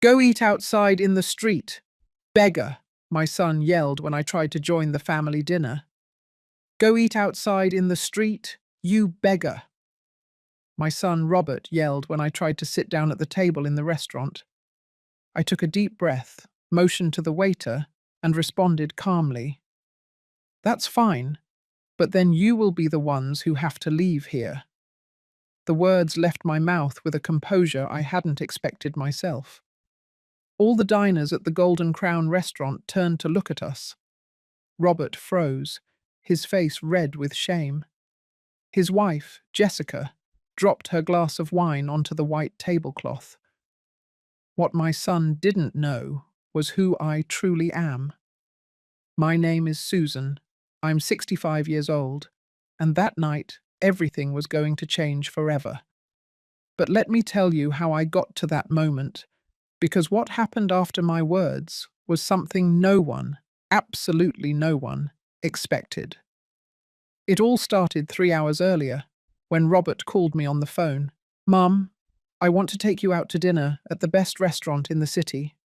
Go eat outside in the street. Beggar, my son yelled when I tried to join the family dinner. Go eat outside in the street, you beggar. My son Robert yelled when I tried to sit down at the table in the restaurant. I took a deep breath, motioned to the waiter, and responded calmly. That's fine, but then you will be the ones who have to leave here. The words left my mouth with a composure I hadn't expected myself. All the diners at the Golden Crown restaurant turned to look at us. Robert froze, his face red with shame. His wife, Jessica, dropped her glass of wine onto the white tablecloth. What my son didn't know was who I truly am. My name is Susan. I'm 65 years old, and that night everything was going to change forever. But let me tell you how I got to that moment, because what happened after my words was something no one, absolutely no one, expected. It all started 3 hours earlier, when Robert called me on the phone. Mum, I want to take you out to dinner at the best restaurant in the city.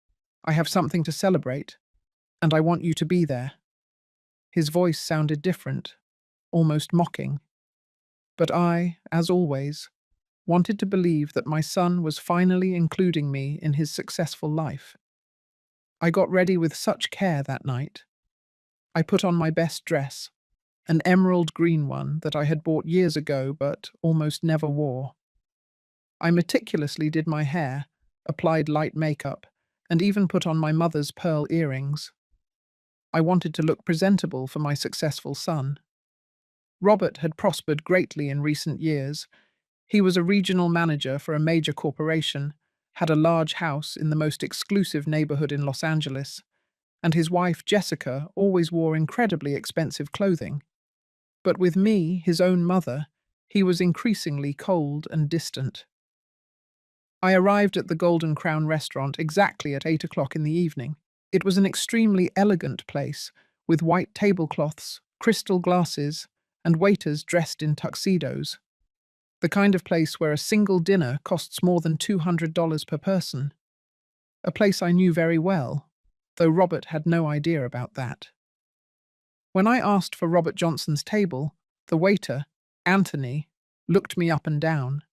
I have something to celebrate, and I want you to be there. His voice sounded different, almost mocking. But I, as always, wanted to believe that my son was finally including me in his successful life. I got ready with such care that night. I put on my best dress, an emerald green one that I had bought years ago but almost never wore. I meticulously did my hair, applied light makeup, and even put on my mother's pearl earrings. I wanted to look presentable for my successful son. Robert had prospered greatly in recent years. He was a regional manager for a major corporation, had a large house in the most exclusive neighborhood in Los Angeles, and his wife Jessica always wore incredibly expensive clothing. But with me, his own mother, he was increasingly cold and distant. I arrived at the Golden Crown restaurant exactly at 8 o'clock in the evening. It was an extremely elegant place, with white tablecloths, crystal glasses, and waiters dressed in tuxedos. The kind of place where a single dinner costs more than $200 per person. A place I knew very well, though Robert had no idea about that. When I asked for Robert Johnson's table, the waiter, Anthony, looked me up and down.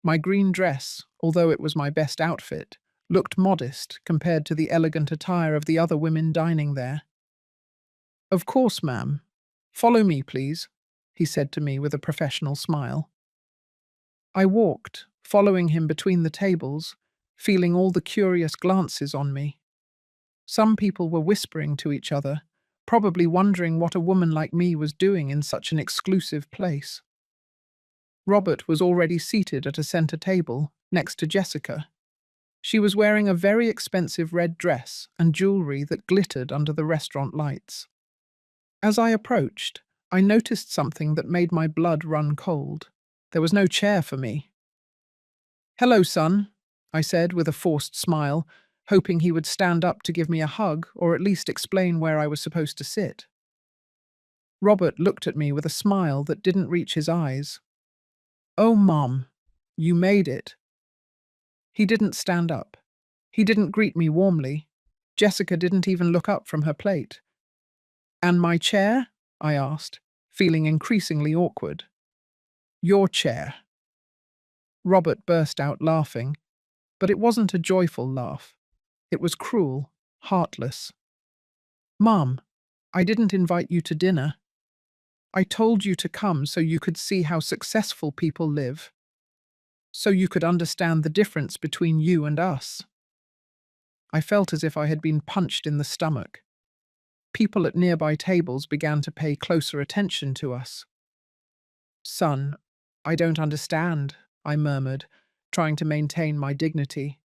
My green dress, although it was my best outfit, looked modest compared to the elegant attire of the other women dining there. "Of course, ma'am. Follow me, please," he said to me with a professional smile. I walked, following him between the tables, feeling all the curious glances on me. Some people were whispering to each other, probably wondering what a woman like me was doing in such an exclusive place. Robert was already seated at a center table, next to Jessica. She was wearing a very expensive red dress and jewelry that glittered under the restaurant lights. As I approached, I noticed something that made my blood run cold. There was no chair for me. "Hello, son," I said with a forced smile, hoping he would stand up to give me a hug or at least explain where I was supposed to sit. Robert looked at me with a smile that didn't reach his eyes. "Oh, Mom, you made it." He didn't stand up. He didn't greet me warmly. Jessica didn't even look up from her plate. "And my chair?" I asked, feeling increasingly awkward. "Your chair." Robert burst out laughing, but it wasn't a joyful laugh. It was cruel, heartless. "Mom, I didn't invite you to dinner. I told you to come so you could see how successful people live, so you could understand the difference between you and us." I felt as if I had been punched in the stomach. People at nearby tables began to pay closer attention to us. "Son, I don't understand," I murmured, trying to maintain my dignity.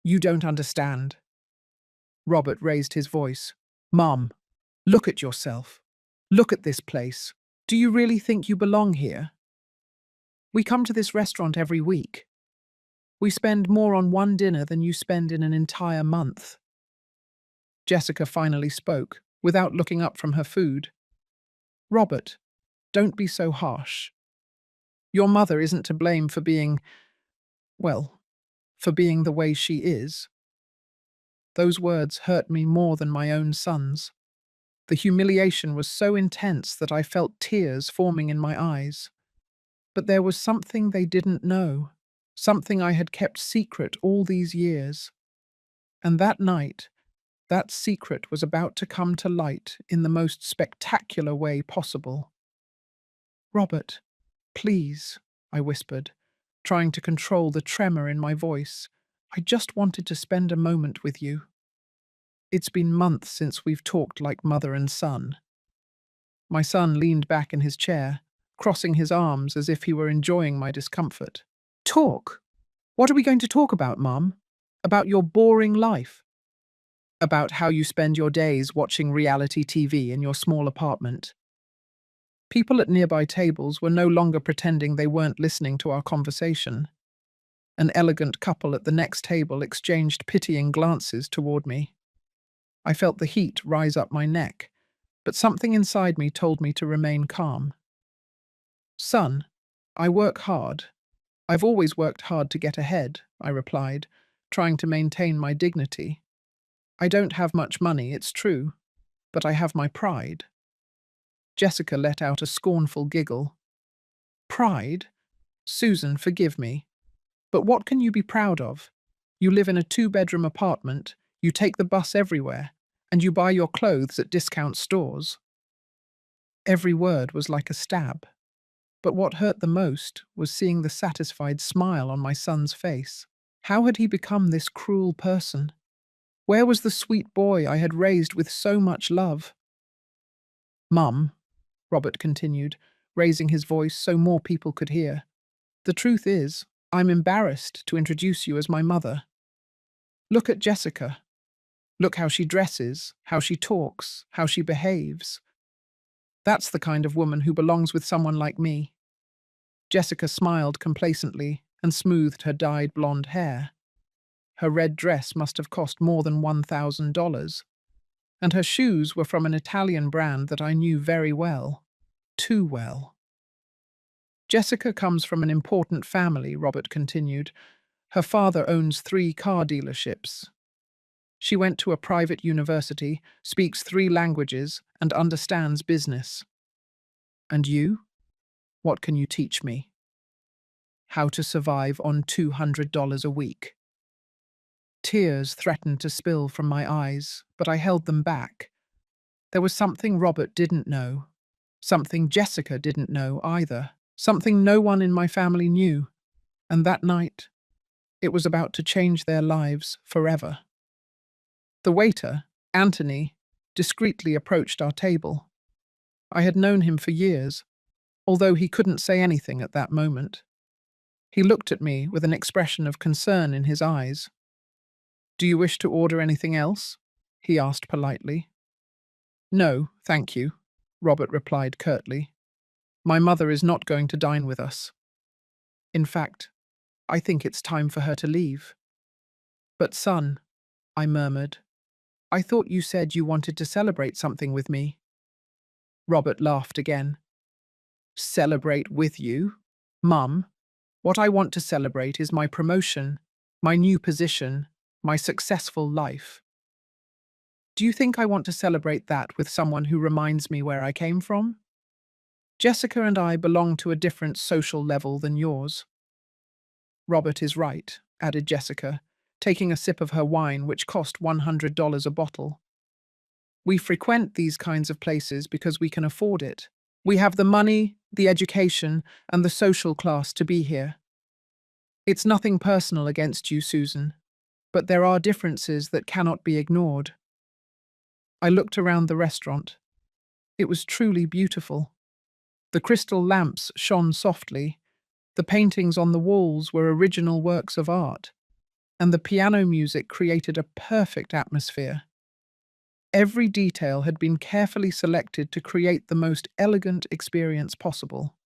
"You don't understand." Robert raised his voice. "Mom, look at yourself. Look at this place. Do you really think you belong here? We come to this restaurant every week. We spend more on one dinner than you spend in an entire month." Jessica finally spoke, without looking up from her food. "Robert, don't be so harsh. Your mother isn't to blame for being, well, for being the way she is. Those words hurt me more than my own son's. The humiliation was so intense that I felt tears forming in my eyes. But there was something they didn't know, something I had kept secret all these years. And that night, that secret was about to come to light in the most spectacular way possible. "Robert, please," I whispered, trying to control the tremor in my voice. "I just wanted to spend a moment with you. It's been months since we've talked like mother and son." My son leaned back in his chair, crossing his arms as if he were enjoying my discomfort. "Talk? What are we going to talk about, Mum? About your boring life? About how you spend your days watching reality TV in your small apartment?" People at nearby tables were no longer pretending they weren't listening to our conversation. An elegant couple at the next table exchanged pitying glances toward me. I felt the heat rise up my neck, but something inside me told me to remain calm. "Son, I work hard. I've always worked hard to get ahead," I replied, trying to maintain my dignity. "I don't have much money, it's true, but I have my pride." Jessica let out a scornful giggle. "Pride? Susan, forgive me. But what can you be proud of? You live in a two-bedroom apartment, you take the bus everywhere, and you buy your clothes at discount stores." Every word was like a stab. But what hurt the most was seeing the satisfied smile on my son's face. How had he become this cruel person? Where was the sweet boy I had raised with so much love? "Mum," Robert continued, raising his voice so more people could hear, "the truth is, I'm embarrassed to introduce you as my mother. Look at Jessica. Look how she dresses, how she talks, how she behaves. That's the kind of woman who belongs with someone like me." Jessica smiled complacently and smoothed her dyed blonde hair. Her red dress must have cost more than $1,000, and her shoes were from an Italian brand that I knew very well. Too well. "Jessica comes from an important family," Robert continued. "Her father owns 3 car dealerships. She went to a private university, speaks 3 languages, and understands business. And you? What can you teach me?" "How to survive on $200 a week." Tears threatened to spill from my eyes, but I held them back. There was something Robert didn't know. Something Jessica didn't know either. Something no one in my family knew. And that night, it was about to change their lives forever. The waiter, Anthony, discreetly approached our table. I had known him for years, although he couldn't say anything at that moment. He looked at me with an expression of concern in his eyes. "Do you wish to order anything else?" he asked politely. "No, thank you," Robert replied curtly. "My mother is not going to dine with us. In fact, I think it's time for her to leave." "But son," I murmured, "I thought you said you wanted to celebrate something with me." Robert laughed again. "Celebrate with you? Mum, what I want to celebrate is my promotion, my new position, my successful life. Do you think I want to celebrate that with someone who reminds me where I came from? Jessica and I belong to a different social level than yours." "Robert is right," added Jessica, taking a sip of her wine, which cost $100 a bottle. "We frequent these kinds of places because we can afford it. We have the money, the education, and the social class to be here. It's nothing personal against you, Susan, but there are differences that cannot be ignored." I looked around the restaurant. It was truly beautiful. The crystal lamps shone softly, the paintings on the walls were original works of art, and the piano music created a perfect atmosphere. Every detail had been carefully selected to create the most elegant experience possible.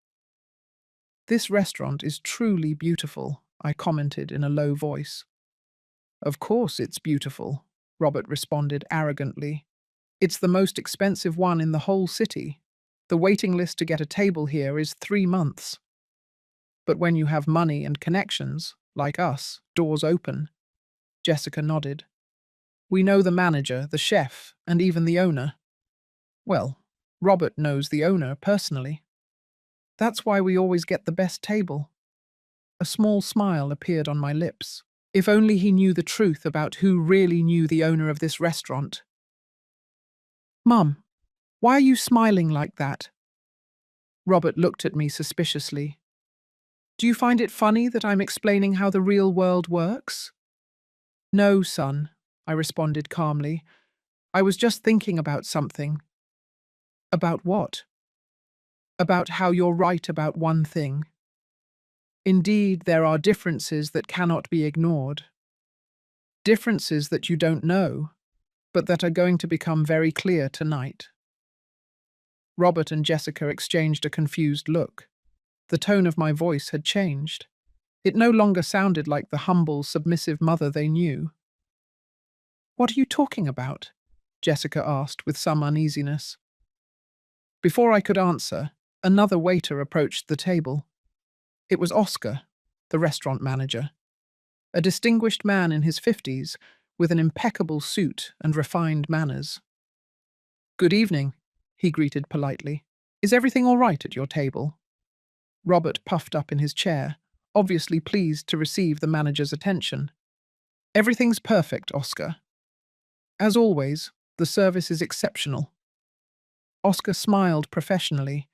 "This restaurant is truly beautiful," I commented in a low voice. "Of course it's beautiful," Robert responded arrogantly. "It's the most expensive one in the whole city. The waiting list to get a table here is 3 months. But when you have money and connections, Like us, doors open. Jessica nodded. We know the manager, the chef, and even the owner. Well, Robert knows the owner personally. That's why we always get the best table. A small smile appeared on my lips. If only he knew the truth about who really knew the owner of this restaurant. Mum, why are you smiling like that? Robert looked at me suspiciously. Do you find it funny that I'm explaining how the real world works? No, son, I responded calmly. I was just thinking about something. About what? About how you're right about one thing. Indeed, there are differences that cannot be ignored. Differences that you don't know, but that are going to become very clear tonight. Robert and Jessica exchanged a confused look. The tone of my voice had changed. It no longer sounded like the humble, submissive mother they knew. What are you talking about? Jessica asked with some uneasiness. Before I could answer, another waiter approached the table. It was Oscar, the restaurant manager. A distinguished man in his 50s, with an impeccable suit and refined manners. Good evening, he greeted politely. Is everything all right at your table? Robert puffed up in his chair, obviously pleased to receive the manager's attention. Everything's perfect, Oscar. As always, the service is exceptional. Oscar smiled professionally,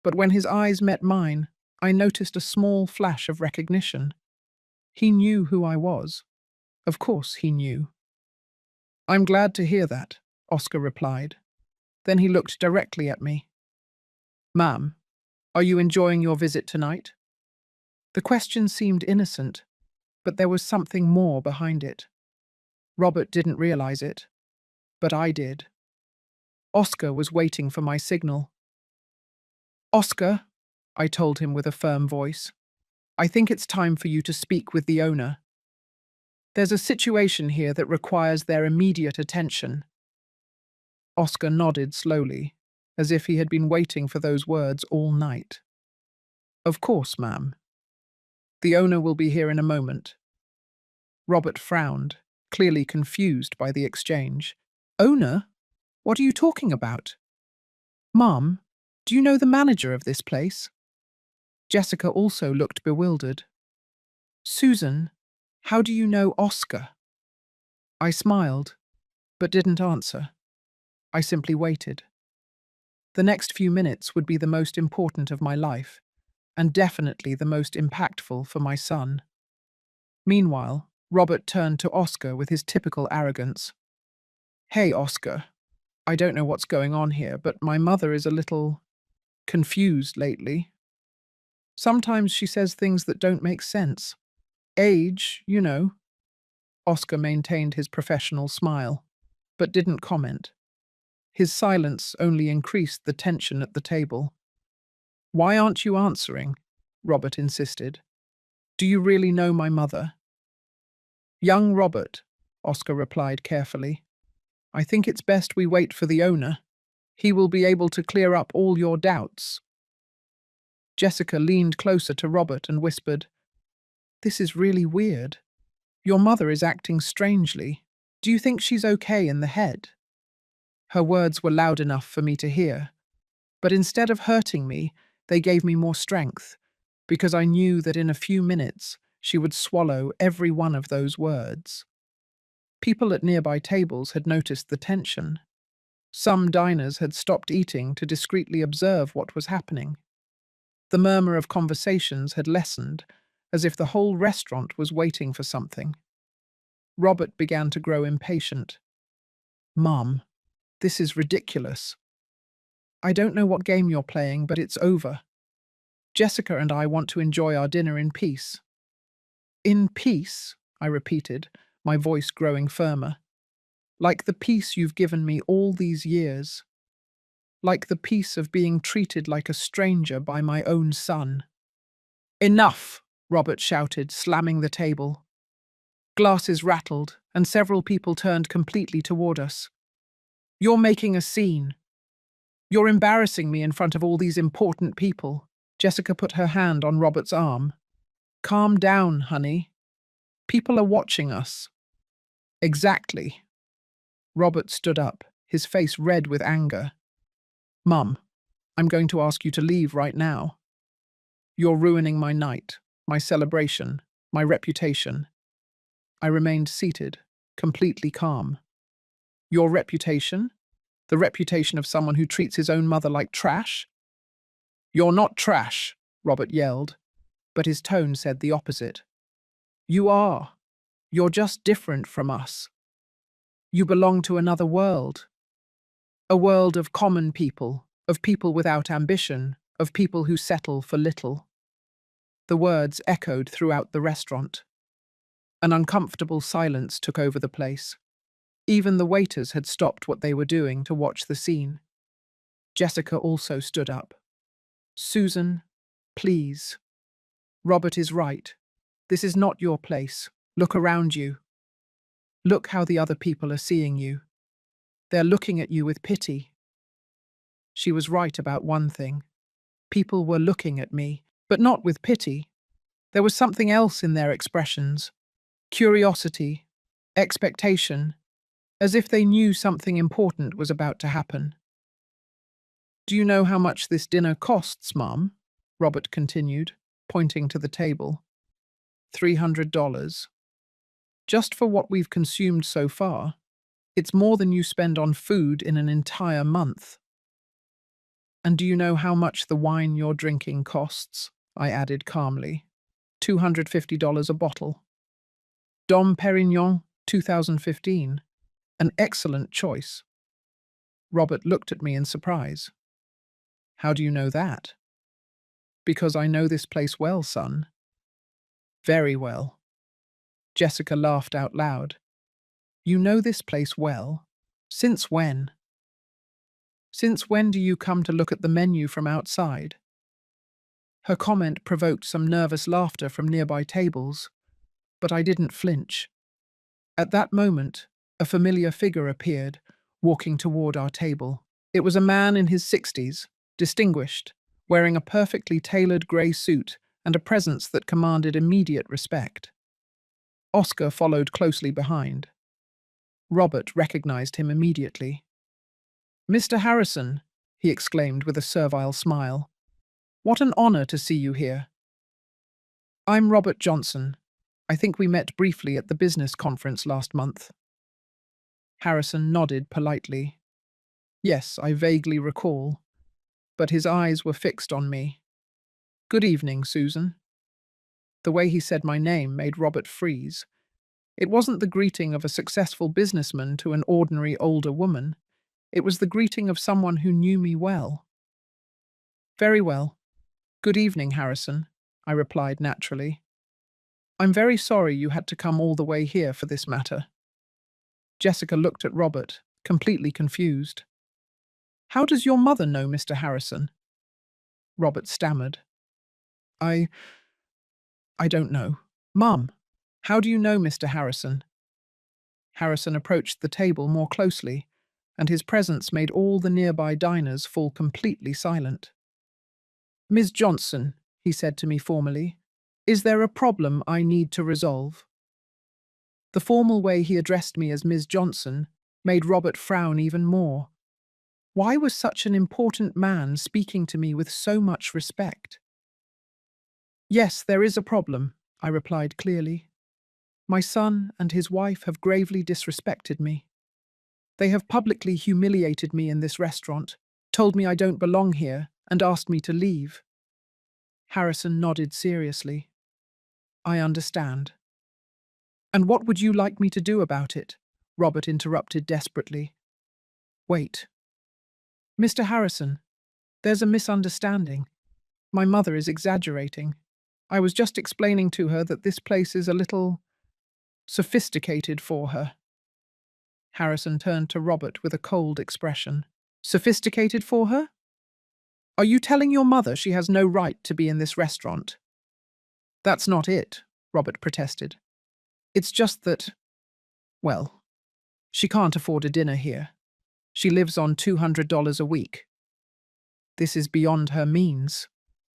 but when his eyes met mine, I noticed a small flash of recognition. He knew who I was. Of course he knew. I'm glad to hear that, Oscar replied. Then he looked directly at me. Ma'am, are you enjoying your visit tonight? The question seemed innocent, but there was something more behind it. Robert didn't realize it, but I did. Oscar was waiting for my signal. Oscar, I told him with a firm voice, I think it's time for you to speak with the owner. There's a situation here that requires their immediate attention. Oscar nodded slowly, as if he had been waiting for those words all night. Of course, ma'am. The owner will be here in a moment. Robert frowned, clearly confused by the exchange. Owner? What are you talking about? Mum, do you know the manager of this place? Jessica also looked bewildered. Susan, how do you know Oscar? I smiled, but didn't answer. I simply waited. The next few minutes would be the most important of my life, and definitely the most impactful for my son. Meanwhile, Robert turned to Oscar with his typical arrogance. Hey, Oscar, I don't know what's going on here, but my mother is a little confused lately. Sometimes she says things that don't make sense. Age, you know. Oscar maintained his professional smile, but didn't comment. His silence only increased the tension at the table. Why aren't you answering? Robert insisted. Do you really know my mother? Young Robert, Oscar replied carefully. I think it's best we wait for the owner. He will be able to clear up all your doubts. Jessica leaned closer to Robert and whispered, This is really weird. Your mother is acting strangely. Do you think she's okay in the head? Her words were loud enough for me to hear, but instead of hurting me, they gave me more strength, because I knew that in a few minutes she would swallow every one of those words. People at nearby tables had noticed the tension. Some diners had stopped eating to discreetly observe what was happening. The murmur of conversations had lessened, as if the whole restaurant was waiting for something. Robert began to grow impatient. Mum, this is ridiculous. I don't know what game you're playing, but it's over. Jessica and I want to enjoy our dinner in peace. In peace, I repeated, my voice growing firmer. Like the peace you've given me all these years. Like the peace of being treated like a stranger by my own son. Enough, Robert shouted, slamming the table. Glasses rattled, and several people turned completely toward us. You're making a scene. You're embarrassing me in front of all these important people. Jessica put her hand on Robert's arm. Calm down, honey. People are watching us. Exactly. Robert stood up, his face red with anger. Mum, I'm going to ask you to leave right now. You're ruining my night, my celebration, my reputation. I remained seated, completely calm. Your reputation? The reputation of someone who treats his own mother like trash? You're not trash, Robert yelled, but his tone said the opposite. You are. You're just different from us. You belong to another world. A world of common people, of people without ambition, of people who settle for little. The words echoed throughout the restaurant. An uncomfortable silence took over the place. Even the waiters had stopped what they were doing to watch the scene. Jessica also stood up. Susan, please. Robert is right. This is not your place. Look around you. Look how the other people are seeing you. They're looking at you with pity. She was right about one thing. People were looking at me, but not with pity. There was something else in their expressions. Curiosity, expectation, as if they knew something important was about to happen. Do you know how much this dinner costs, Mum? Robert continued, pointing to the table. $300. Just for what we've consumed so far, it's more than you spend on food in an entire month. And do you know how much the wine you're drinking costs? I added calmly. $250 a bottle. Dom Perignon, 2015. An excellent choice. Robert looked at me in surprise. How do you know that? Because I know this place well, son. Very well. Jessica laughed out loud. You know this place well? Since when? Since when do you come to look at the menu from outside? Her comment provoked some nervous laughter from nearby tables, but I didn't flinch. At that moment, a familiar figure appeared, walking toward our table. It was a man in his 60s, distinguished, wearing a perfectly tailored grey suit and a presence that commanded immediate respect. Oscar followed closely behind. Robert recognized him immediately. Mr. Harrison, he exclaimed with a servile smile. What an honor to see you here. I'm Robert Johnson. I think we met briefly at the business conference last month. Harrison nodded politely. Yes, I vaguely recall, but his eyes were fixed on me. Good evening, Susan. The way he said my name made Robert freeze. It wasn't the greeting of a successful businessman to an ordinary older woman. It was the greeting of someone who knew me well. Very well. Good evening, Harrison, I replied naturally. I'm very sorry you had to come all the way here for this matter. Jessica looked at Robert, completely confused. How does your mother know Mr. Harrison? Robert stammered. I don't know. Mum, how do you know Mr. Harrison? Harrison approached the table more closely, and his presence made all the nearby diners fall completely silent. Ms. Johnson, he said to me formally, is there a problem I need to resolve? The formal way he addressed me as Ms. Johnson made Robert frown even more. Why was such an important man speaking to me with so much respect? Yes, there is a problem, I replied clearly. My son and his wife have gravely disrespected me. They have publicly humiliated me in this restaurant, told me I don't belong here, and asked me to leave. Harrison nodded seriously. I understand. And what would you like me to do about it? Robert interrupted desperately. Wait. Mr. Harrison, there's a misunderstanding. My mother is exaggerating. I was just explaining to her that this place is a little sophisticated for her. Harrison turned to Robert with a cold expression. Sophisticated for her? Are you telling your mother she has no right to be in this restaurant? That's not it, Robert protested. It's just that, well, she can't afford a dinner here. She lives on $200 a week. This is beyond her means.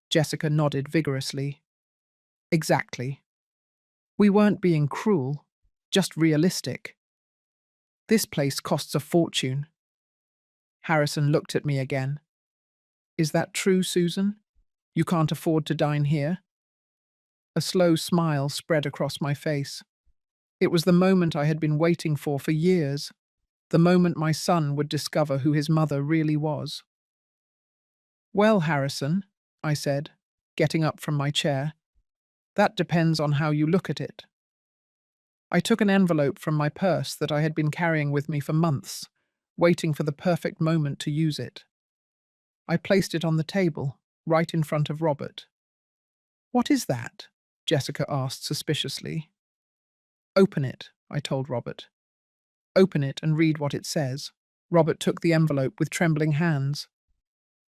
Jessica nodded vigorously. Exactly. We weren't being cruel, just realistic. This place costs a fortune. Harrison looked at me again. Is that true, Susan? You can't afford to dine here? A slow smile spread across my face. It was the moment I had been waiting for years, the moment my son would discover who his mother really was. Well, Harrison, I said, getting up from my chair, that depends on how you look at it. I took an envelope from my purse that I had been carrying with me for months, waiting for the perfect moment to use it. I placed it on the table, right in front of Robert. What is that? Jessica asked suspiciously. Open it, I told Robert. Open it and read what it says. Robert took the envelope with trembling hands.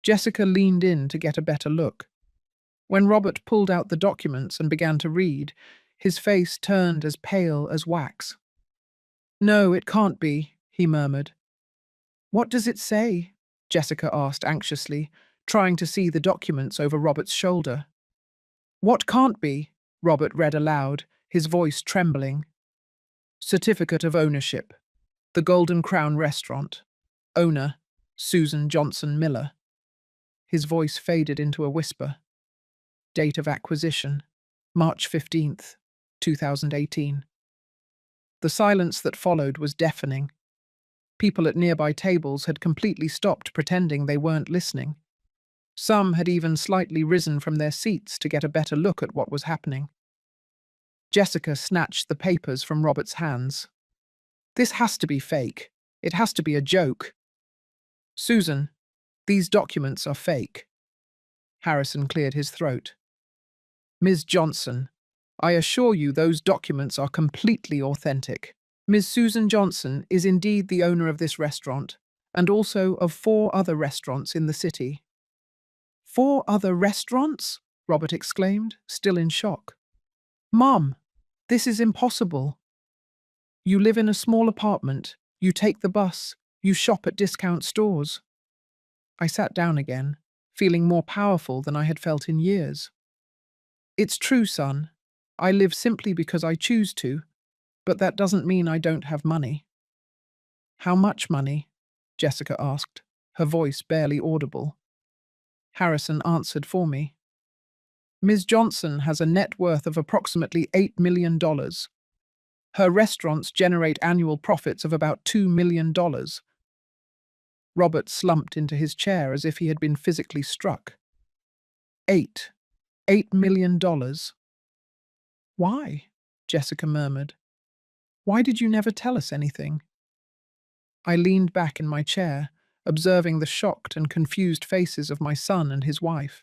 Jessica leaned in to get a better look. When Robert pulled out the documents and began to read, his face turned as pale as wax. No, it can't be, he murmured. What does it say? Jessica asked anxiously, trying to see the documents over Robert's shoulder. What can't be? Robert read aloud, his voice trembling. Certificate of ownership. The Golden Crown Restaurant. Owner, Susan Johnson Miller. His voice faded into a whisper. Date of acquisition, March 15th, 2018. The silence that followed was deafening. People at nearby tables had completely stopped pretending they weren't listening. Some had even slightly risen from their seats to get a better look at what was happening. Jessica snatched the papers from Robert's hands. This has to be fake. It has to be a joke. Susan, these documents are fake. Harrison cleared his throat. Ms. Johnson, I assure you those documents are completely authentic. Ms. Susan Johnson is indeed the owner of this restaurant, and also of 4 other restaurants in the city. 4 other restaurants? Robert exclaimed, still in shock. Mom, this is impossible. You live in a small apartment, you take the bus, you shop at discount stores. I sat down again, feeling more powerful than I had felt in years. It's true, son. I live simply because I choose to, but that doesn't mean I don't have money. How much money? Jessica asked, her voice barely audible. Harrison answered for me. Ms. Johnson has a net worth of approximately $8 million. Her restaurants generate annual profits of about $2 million. Robert slumped into his chair as if he had been physically struck. $8 million. Why? Jessica murmured. Why did you never tell us anything? I leaned back in my chair, observing the shocked and confused faces of my son and his wife.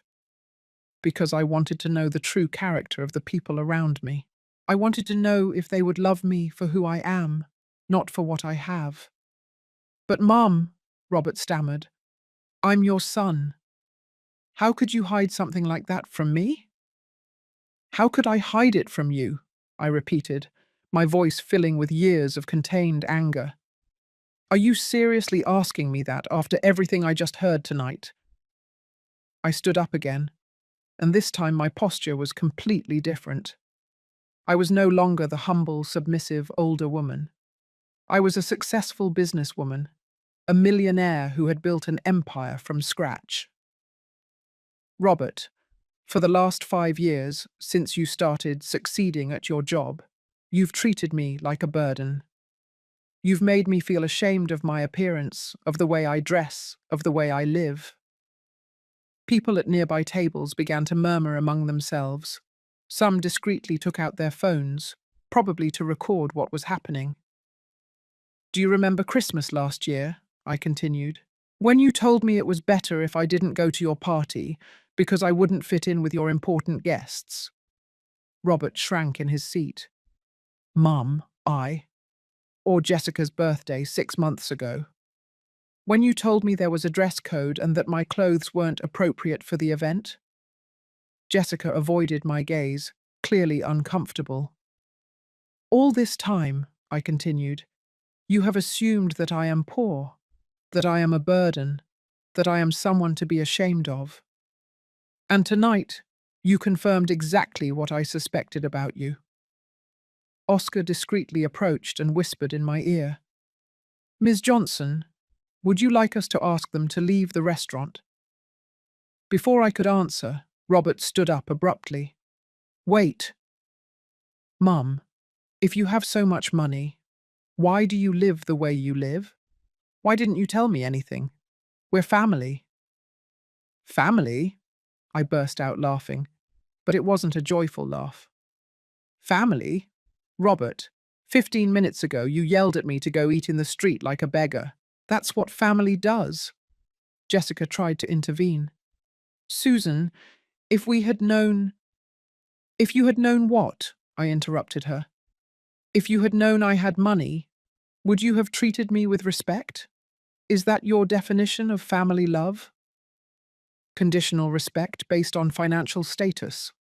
Because I wanted to know the true character of the people around me. I wanted to know if they would love me for who I am, not for what I have. But Mom, Robert stammered, I'm your son. How could you hide something like that from me? How could I hide it from you? I repeated, my voice filling with years of contained anger. Are you seriously asking me that after everything I just heard tonight? I stood up again, and this time my posture was completely different. I was no longer the humble, submissive, older woman. I was a successful businesswoman, a millionaire who had built an empire from scratch. Robert, for the last 5 years, since you started succeeding at your job, you've treated me like a burden. You've made me feel ashamed of my appearance, of the way I dress, of the way I live. People at nearby tables began to murmur among themselves. Some discreetly took out their phones, probably to record what was happening. Do you remember Christmas last year? I continued. When you told me it was better if I didn't go to your party because I wouldn't fit in with your important guests. Robert shrank in his seat. Mum, or Jessica's birthday 6 months ago. When you told me there was a dress code and that my clothes weren't appropriate for the event. Jessica avoided my gaze, clearly uncomfortable. All this time, I continued, you have assumed that I am poor, that I am a burden, that I am someone to be ashamed of. And tonight, you confirmed exactly what I suspected about you. Oscar discreetly approached and whispered in my ear, "Ms. Johnson, would you like us to ask them to leave the restaurant?" Before I could answer, Robert stood up abruptly. "Wait, Mum, if you have so much money, why do you live the way you live? Why didn't you tell me anything? We're family." "Family?" I burst out laughing, but it wasn't a joyful laugh. "Family? Robert, 15 minutes ago you yelled at me to go eat in the street like a beggar. That's what family does." Jessica tried to intervene. "Susan, if we had known—" "If you had known what?" I interrupted her. "If you had known I had money, would you have treated me with respect? Is that your definition of family love? Conditional respect based on financial status."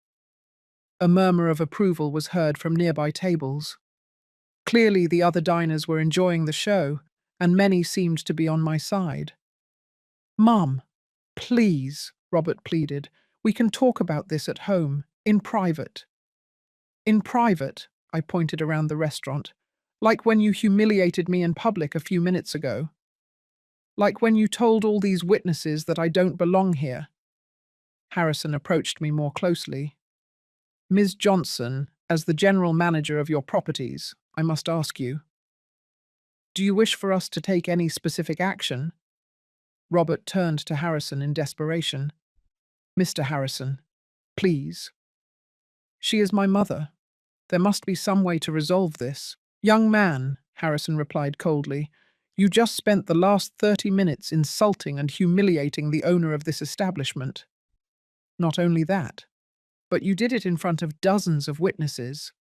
A murmur of approval was heard from nearby tables. Clearly, the other diners were enjoying the show, and many seemed to be on my side. "Mum, please," Robert pleaded, "we can talk about this at home, in private." "In private," I pointed around the restaurant, "like when you humiliated me in public a few minutes ago. Like when you told all these witnesses that I don't belong here." Harrison approached me more closely. "Ms. Johnson, as the general manager of your properties, I must ask you, do you wish for us to take any specific action?" Robert turned to Harrison in desperation. "Mr. Harrison, please. She is my mother. There must be some way to resolve this." "Young man," Harrison replied coldly, "you just spent the last 30 minutes insulting and humiliating the owner of this establishment. Not only that, but you did it in front of dozens of witnesses."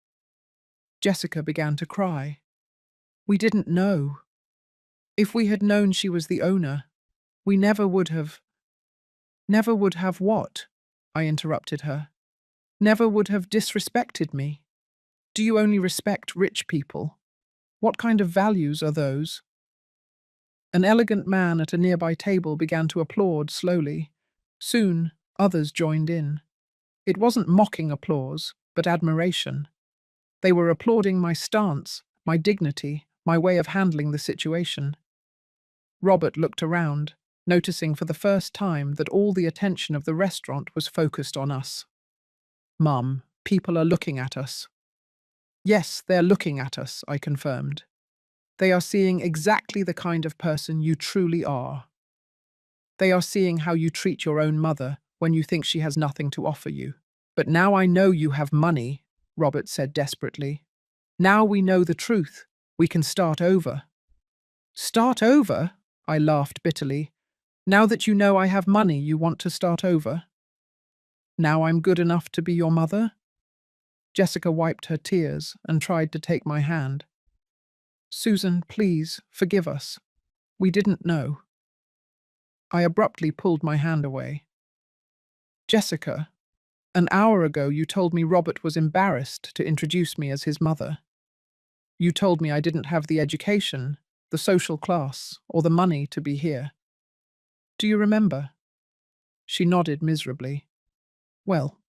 Jessica began to cry. "We didn't know. If we had known she was the owner, we never would have—" "Never would have what?" I interrupted her. "Never would have disrespected me. Do you only respect rich people? What kind of values are those?" An elegant man at a nearby table began to applaud slowly. Soon, others joined in. It wasn't mocking applause, but admiration. They were applauding my stance, my dignity, my way of handling the situation. Robert looked around, noticing for the first time that all the attention of the restaurant was focused on us. "Mum, people are looking at us." "Yes, they're looking at us," I confirmed. "They are seeing exactly the kind of person you truly are. They are seeing how you treat your own mother when you think she has nothing to offer you." "But now I know you have money," Robert said desperately. "Now we know the truth. We can start over." "Start over?" I laughed bitterly. "Now that you know I have money, you want to start over? Now I'm good enough to be your mother?" Jessica wiped her tears and tried to take my hand. "Susan, please, forgive us. We didn't know." I abruptly pulled my hand away. "Jessica, an hour ago you told me Robert was embarrassed to introduce me as his mother. You told me I didn't have the education, the social class, or the money to be here. Do you remember?" She nodded miserably. "Well,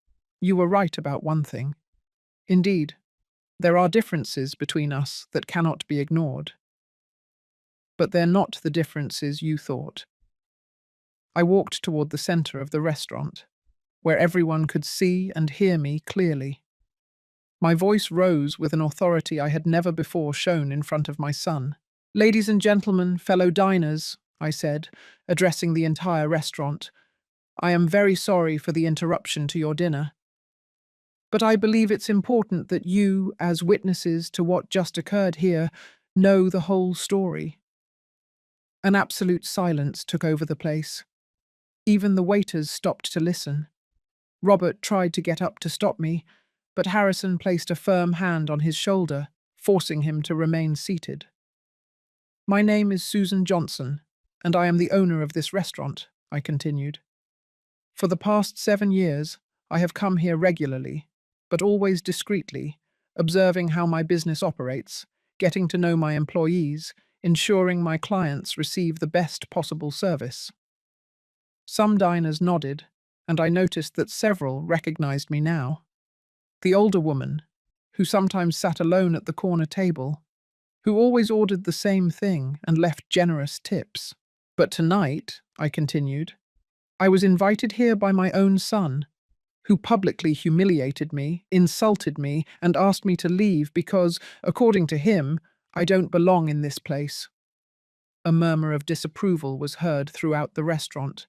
you were right about one thing. Indeed, there are differences between us that cannot be ignored. But they're not the differences you thought." I walked toward the center of the restaurant, where everyone could see and hear me clearly. My voice rose with an authority I had never before shown in front of my son. "Ladies and gentlemen, fellow diners," I said, addressing the entire restaurant, "I am very sorry for the interruption to your dinner. But I believe it's important that you, as witnesses to what just occurred here, know the whole story." An absolute silence took over the place. Even the waiters stopped to listen. Robert tried to get up to stop me, but Harrison placed a firm hand on his shoulder, forcing him to remain seated. "My name is Susan Johnson, and I am the owner of this restaurant," I continued. "For the past 7 years, I have come here regularly, but always discreetly, observing how my business operates, getting to know my employees, ensuring my clients receive the best possible service." Some diners nodded, and I noticed that several recognized me now. The older woman, who sometimes sat alone at the corner table, who always ordered the same thing and left generous tips. But tonight, I continued, I was invited here by my own son, who publicly humiliated me, insulted me, and asked me to leave because, according to him, I don't belong in this place. A murmur of disapproval was heard throughout the restaurant.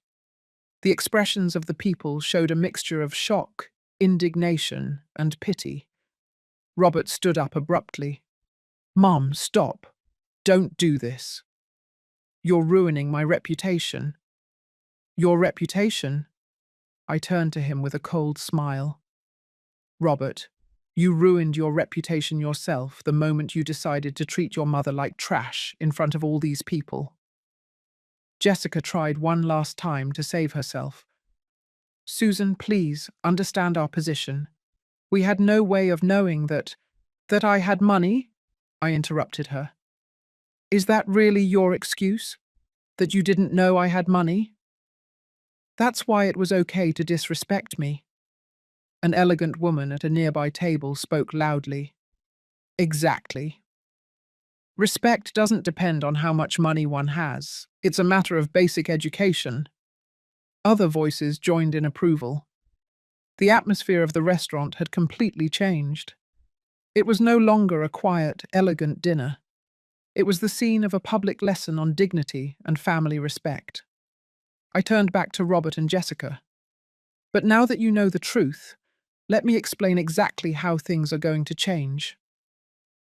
The expressions of the people showed a mixture of shock, indignation, and pity. Robert stood up abruptly. Mom, stop. Don't do this. You're ruining my reputation. Your reputation? I turned to him with a cold smile. Robert, you ruined your reputation yourself the moment you decided to treat your mother like trash in front of all these people. Jessica tried one last time to save herself. Susan, please, understand our position. We had no way of knowing that I had money, I interrupted her. Is that really your excuse? That you didn't know I had money? That's why it was okay to disrespect me. An elegant woman at a nearby table spoke loudly. Exactly. Respect doesn't depend on how much money one has. It's a matter of basic education. Other voices joined in approval. The atmosphere of the restaurant had completely changed. It was no longer a quiet, elegant dinner. It was the scene of a public lesson on dignity and family respect. I turned back to Robert and Jessica. But now that you know the truth, let me explain exactly how things are going to change.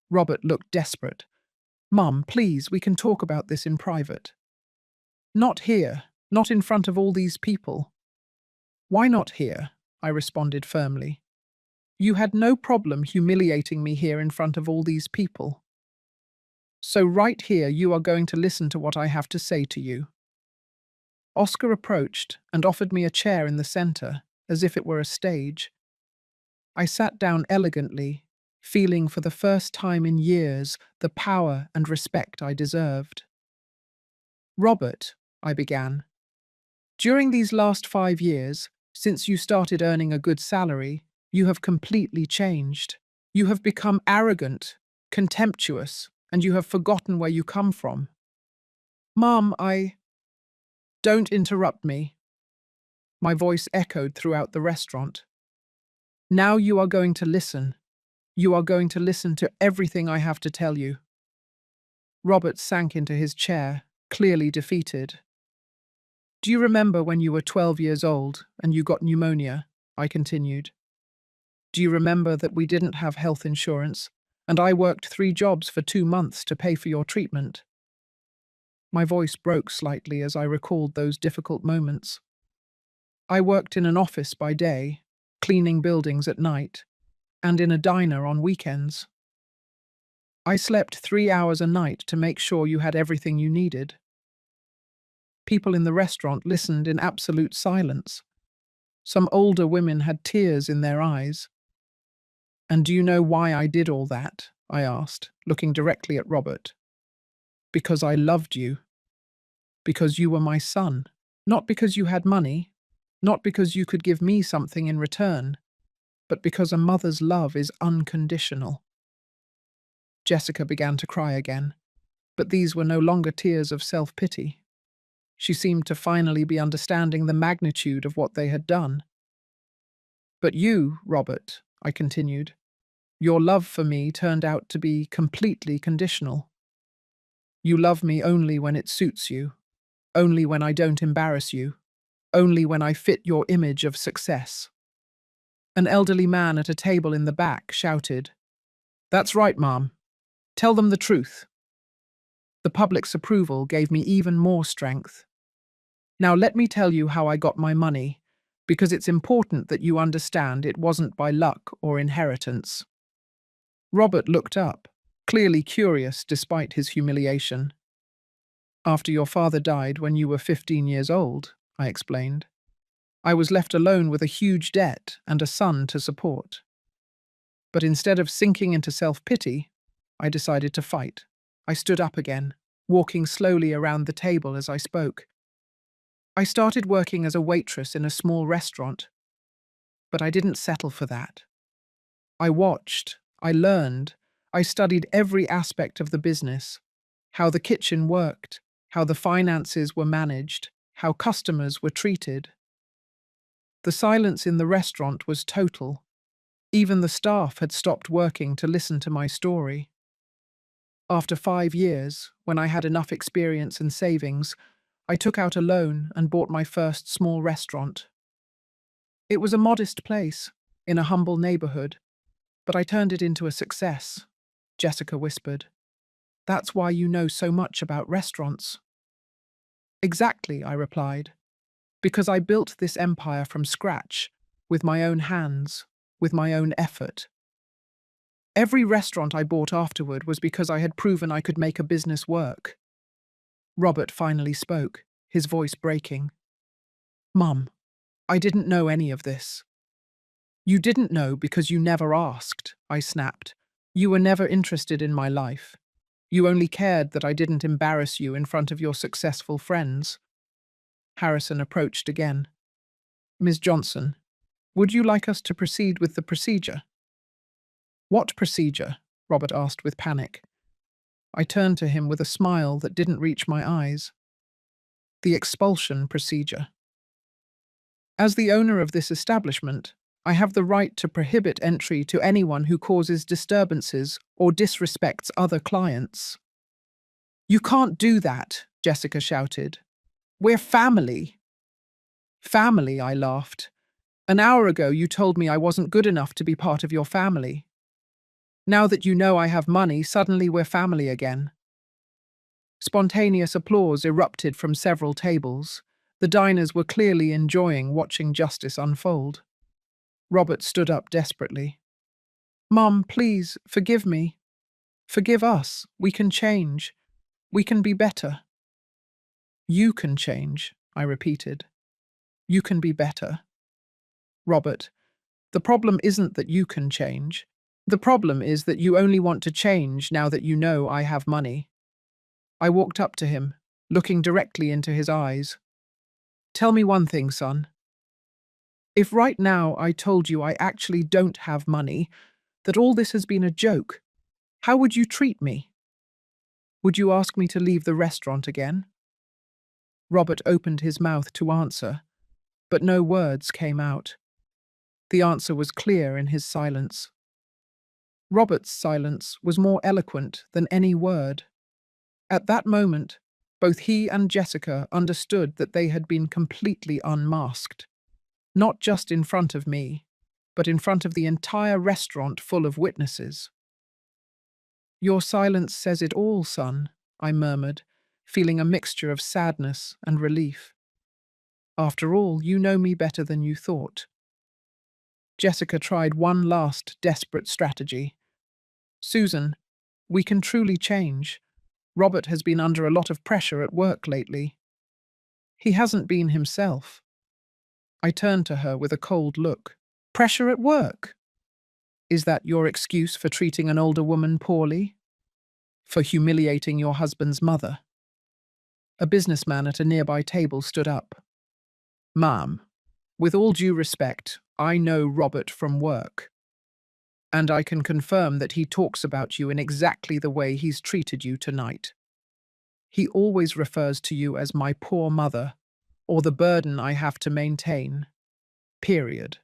Robert looked desperate. Mum, please, we can talk about this in private. Not here, not in front of all these people. Why not here? I responded firmly. You had no problem humiliating me here in front of all these people. So right here you are going to listen to what I have to say to you. Oscar approached and offered me a chair in the center, as if it were a stage. I sat down elegantly, feeling for the first time in years the power and respect I deserved. Robert, I began, during these last 5 years, since you started earning a good salary, you have completely changed. You have become arrogant, contemptuous, and you have forgotten where you come from. Mom, Don't interrupt me. My voice echoed throughout the restaurant. Now you are going to listen. You are going to listen to everything I have to tell you. Robert sank into his chair, clearly defeated. Do you remember when you were 12 years old and you got pneumonia? I continued. Do you remember that we didn't have health insurance and I worked 3 jobs for 2 months to pay for your treatment? My voice broke slightly as I recalled those difficult moments. I worked in an office by day, cleaning buildings at night, and in a diner on weekends. I slept 3 hours a night to make sure you had everything you needed. People in the restaurant listened in absolute silence. Some older women had tears in their eyes. And do you know why I did all that? I asked, looking directly at Robert. Because I loved you. Because you were my son. Not because you had money. Not because you could give me something in return. But because a mother's love is unconditional. Jessica began to cry again. But these were no longer tears of self-pity. She seemed to finally be understanding the magnitude of what they had done. But you, Robert, I continued, your love for me turned out to be completely conditional. You love me only when it suits you, only when I don't embarrass you, only when I fit your image of success. An elderly man at a table in the back shouted, That's right, Mom. Tell them the truth. The public's approval gave me even more strength. Now let me tell you how I got my money, because it's important that you understand it wasn't by luck or inheritance. Robert looked up, clearly curious despite his humiliation. After your father died when you were 15 years old, I explained, I was left alone with a huge debt and a son to support. But instead of sinking into self-pity, I decided to fight. I stood up again, walking slowly around the table as I spoke. I started working as a waitress in a small restaurant. But I didn't settle for that. I watched, I learned. I studied every aspect of the business, how the kitchen worked, how the finances were managed, how customers were treated. The silence in the restaurant was total. Even the staff had stopped working to listen to my story. After 5 years, when I had enough experience and savings, I took out a loan and bought my first small restaurant. It was a modest place, in a humble neighborhood, but I turned it into a success, Jessica whispered. That's why you know so much about restaurants. Exactly, I replied, because I built this empire from scratch, with my own hands, with my own effort. Every restaurant I bought afterward was because I had proven I could make a business work. Robert finally spoke, his voice breaking. Mum, I didn't know any of this. You didn't know because you never asked, I snapped. You were never interested in my life. You only cared that I didn't embarrass you in front of your successful friends. Harrison approached again. Ms. Johnson, would you like us to proceed with the procedure? What procedure? Robert asked with panic. I turned to him with a smile that didn't reach my eyes. The expulsion procedure. As the owner of this establishment, I have the right to prohibit entry to anyone who causes disturbances or disrespects other clients. You can't do that, Jessica shouted. We're family. Family, I laughed. An hour ago you told me I wasn't good enough to be part of your family. Now that you know I have money, suddenly we're family again. Spontaneous applause erupted from several tables. The diners were clearly enjoying watching justice unfold. Robert stood up desperately. Mum, please, forgive me. Forgive us. We can change. We can be better. You can change, I repeated. You can be better. Robert, the problem isn't that you can change. The problem is that you only want to change now that you know I have money. I walked up to him, looking directly into his eyes. Tell me one thing, son. If right now I told you I actually don't have money, that all this has been a joke, how would you treat me? Would you ask me to leave the restaurant again? Robert opened his mouth to answer, but no words came out. The answer was clear in his silence. Robert's silence was more eloquent than any word. At that moment, both he and Jessica understood that they had been completely unmasked. Not just in front of me, but in front of the entire restaurant full of witnesses. Your silence says it all, son, I murmured, feeling a mixture of sadness and relief. After all, you know me better than you thought. Jessica tried one last desperate strategy. Susan, we can truly change. Robert has been under a lot of pressure at work lately. He hasn't been himself. I turned to her with a cold look. Pressure at work? Is that your excuse for treating an older woman poorly? For humiliating your husband's mother? A businessman at a nearby table stood up. Ma'am, with all due respect, I know Robert from work. And I can confirm that he talks about you in exactly the way he's treated you tonight. He always refers to you as my poor mother, or the burden I have to maintain. Period.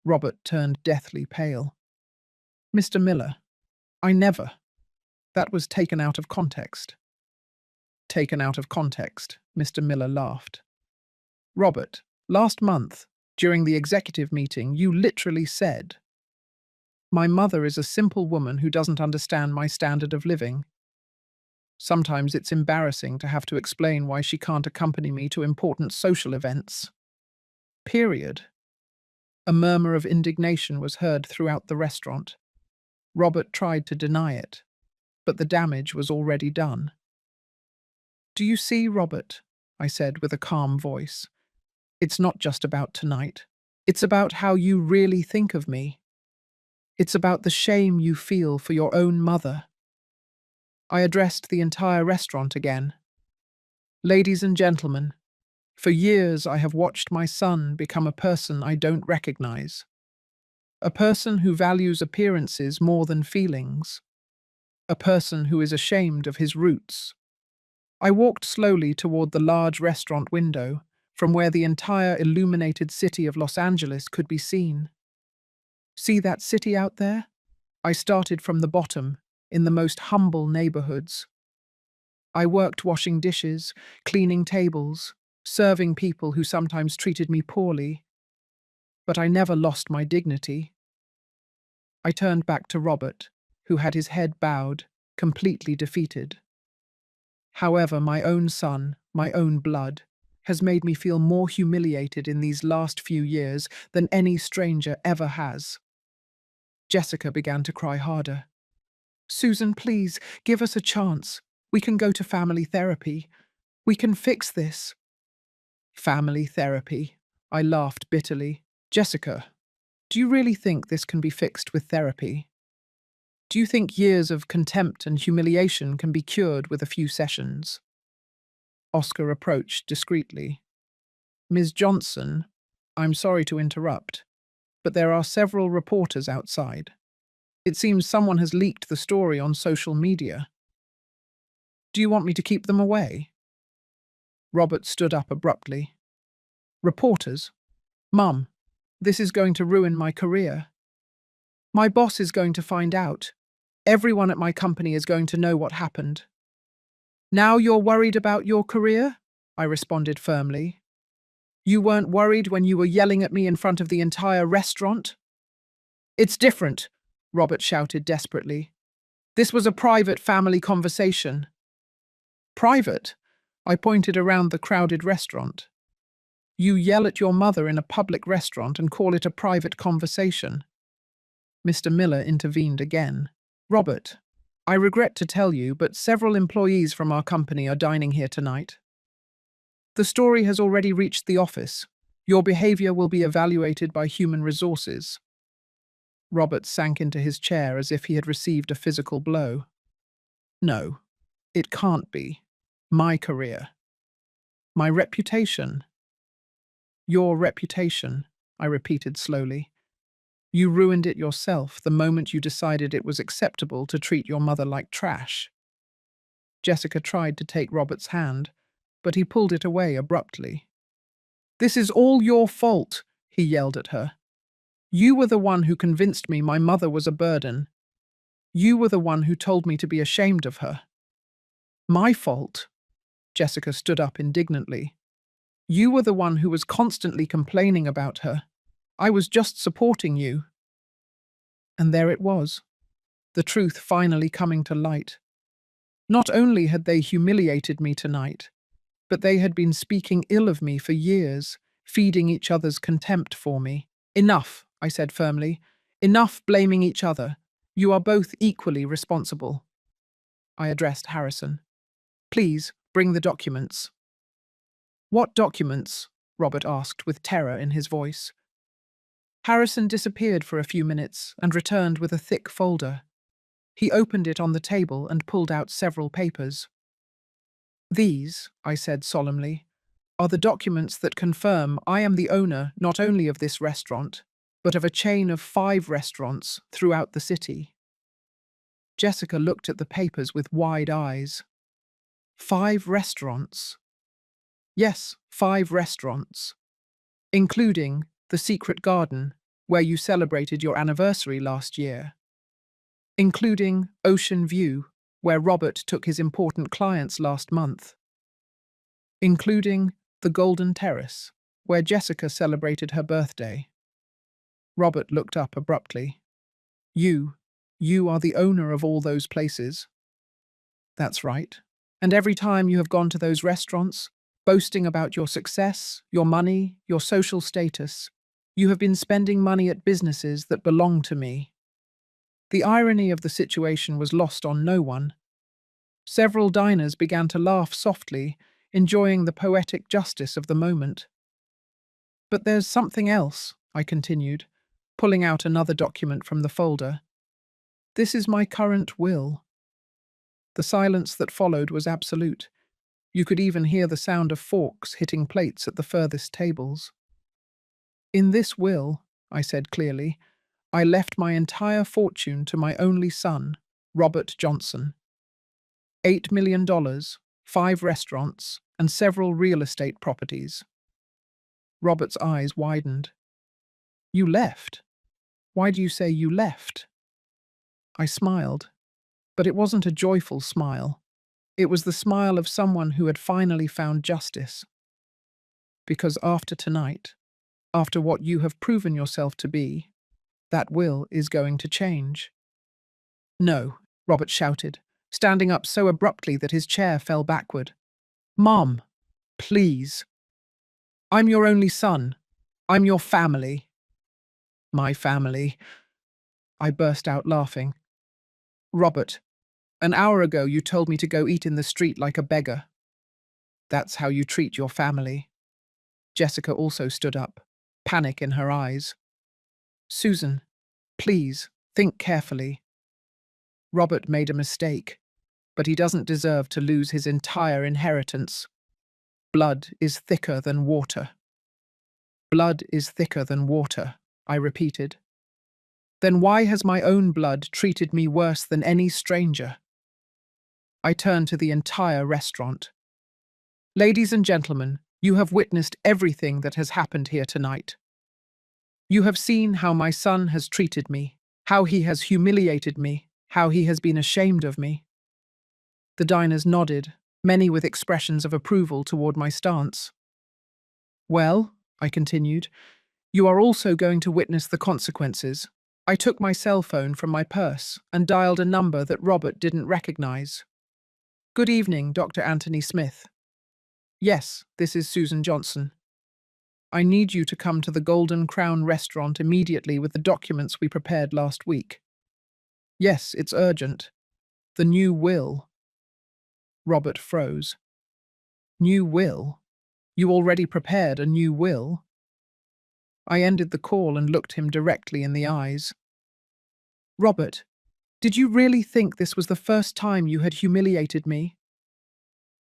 Robert turned deathly pale. Mr. Miller, I never. That was taken out of context. Taken out of context, Mr. Miller laughed. Robert, last month, during the executive meeting, you literally said, my mother is a simple woman who doesn't understand my standard of living. Sometimes it's embarrassing to have to explain why she can't accompany me to important social events. Period. A murmur of indignation was heard throughout the restaurant. Robert tried to deny it, but the damage was already done. Do you see, Robert? I said with a calm voice. It's not just about tonight. It's about how you really think of me. It's about the shame you feel for your own mother. I addressed the entire restaurant again. Ladies and gentlemen, for years I have watched my son become a person I don't recognize. A person who values appearances more than feelings. A person who is ashamed of his roots. I walked slowly toward the large restaurant window, from where the entire illuminated city of Los Angeles could be seen. See that city out there? I started from the bottom, in the most humble neighborhoods. I worked washing dishes, cleaning tables, serving people who sometimes treated me poorly. But I never lost my dignity. I turned back to Robert, who had his head bowed, completely defeated. However, my own son, my own blood, has made me feel more humiliated in these last few years than any stranger ever has. Jessica began to cry harder. Susan, please, give us a chance. We can go to family therapy. We can fix this. Family therapy. I laughed bitterly. Jessica, do you really think this can be fixed with therapy? Do you think years of contempt and humiliation can be cured with a few sessions? Oscar approached discreetly. Ms. Johnson, I'm sorry to interrupt, but there are several reporters outside. It seems someone has leaked the story on social media. Do you want me to keep them away? Robert stood up abruptly. Reporters? Mum, this is going to ruin my career. My boss is going to find out. Everyone at my company is going to know what happened. Now you're worried about your career? I responded firmly. You weren't worried when you were yelling at me in front of the entire restaurant? It's different, Robert shouted desperately. This was a private family conversation. Private? I pointed around the crowded restaurant. You yell at your mother in a public restaurant and call it a private conversation. Mr. Miller intervened again. Robert, I regret to tell you, but several employees from our company are dining here tonight. The story has already reached the office. Your behavior will be evaluated by human resources. Robert sank into his chair as if he had received a physical blow. No, it can't be. My career. My reputation. Your reputation, I repeated slowly. You ruined it yourself the moment you decided it was acceptable to treat your mother like trash. Jessica tried to take Robert's hand, but he pulled it away abruptly. This is all your fault, he yelled at her. You were the one who convinced me my mother was a burden. You were the one who told me to be ashamed of her. My fault? Jessica stood up indignantly. You were the one who was constantly complaining about her. I was just supporting you. And there it was, the truth finally coming to light. Not only had they humiliated me tonight, but they had been speaking ill of me for years, feeding each other's contempt for me. Enough, I said firmly. Enough blaming each other. You are both equally responsible. I addressed Harrison. Please, bring the documents. What documents? Robert asked with terror in his voice. Harrison disappeared for a few minutes and returned with a thick folder. He opened it on the table and pulled out several papers. These, I said solemnly, are the documents that confirm I am the owner not only of this restaurant, but of a chain of 5 restaurants throughout the city. Jessica looked at the papers with wide eyes. 5 restaurants? Yes, 5 restaurants, including the Secret Garden, where you celebrated your anniversary last year, including Ocean View, where Robert took his important clients last month, including the Golden Terrace, where Jessica celebrated her birthday. Robert looked up abruptly. You are the owner of all those places. That's right. And every time you have gone to those restaurants, boasting about your success, your money, your social status, you have been spending money at businesses that belong to me. The irony of the situation was lost on no one. Several diners began to laugh softly, enjoying the poetic justice of the moment. But there's something else, I continued, pulling out another document from the folder. This is my current will. The silence that followed was absolute. You could even hear the sound of forks hitting plates at the furthest tables. In this will, I said clearly, I left my entire fortune to my only son, Robert Johnson. $8 million, 5 restaurants, and several real estate properties. Robert's eyes widened. You left? Why do you say you left? I smiled, but it wasn't a joyful smile. It was the smile of someone who had finally found justice. Because after tonight, after what you have proven yourself to be, that will is going to change. No, Robert shouted, standing up so abruptly that his chair fell backward. Mom, please. I'm your only son. I'm your family. My family. I burst out laughing. Robert, an hour ago you told me to go eat in the street like a beggar. That's how you treat your family. Jessica also stood up, panic in her eyes. Susan, please, think carefully. Robert made a mistake, but he doesn't deserve to lose his entire inheritance. Blood is thicker than water. Blood is thicker than water, I repeated. Then why has my own blood treated me worse than any stranger? I turned to the entire restaurant. Ladies and gentlemen, you have witnessed everything that has happened here tonight. You have seen how my son has treated me, how he has humiliated me, how he has been ashamed of me. The diners nodded, many with expressions of approval toward my stance. Well, I continued, you are also going to witness the consequences. I took my cell phone from my purse and dialed a number that Robert didn't recognize. Good evening, Dr. Anthony Smith. Yes, this is Susan Johnson. I need you to come to the Golden Crown restaurant immediately with the documents we prepared last week. Yes, it's urgent. The new will. Robert froze. New will? You already prepared a new will? I ended the call and looked him directly in the eyes. Robert, did you really think this was the first time you had humiliated me?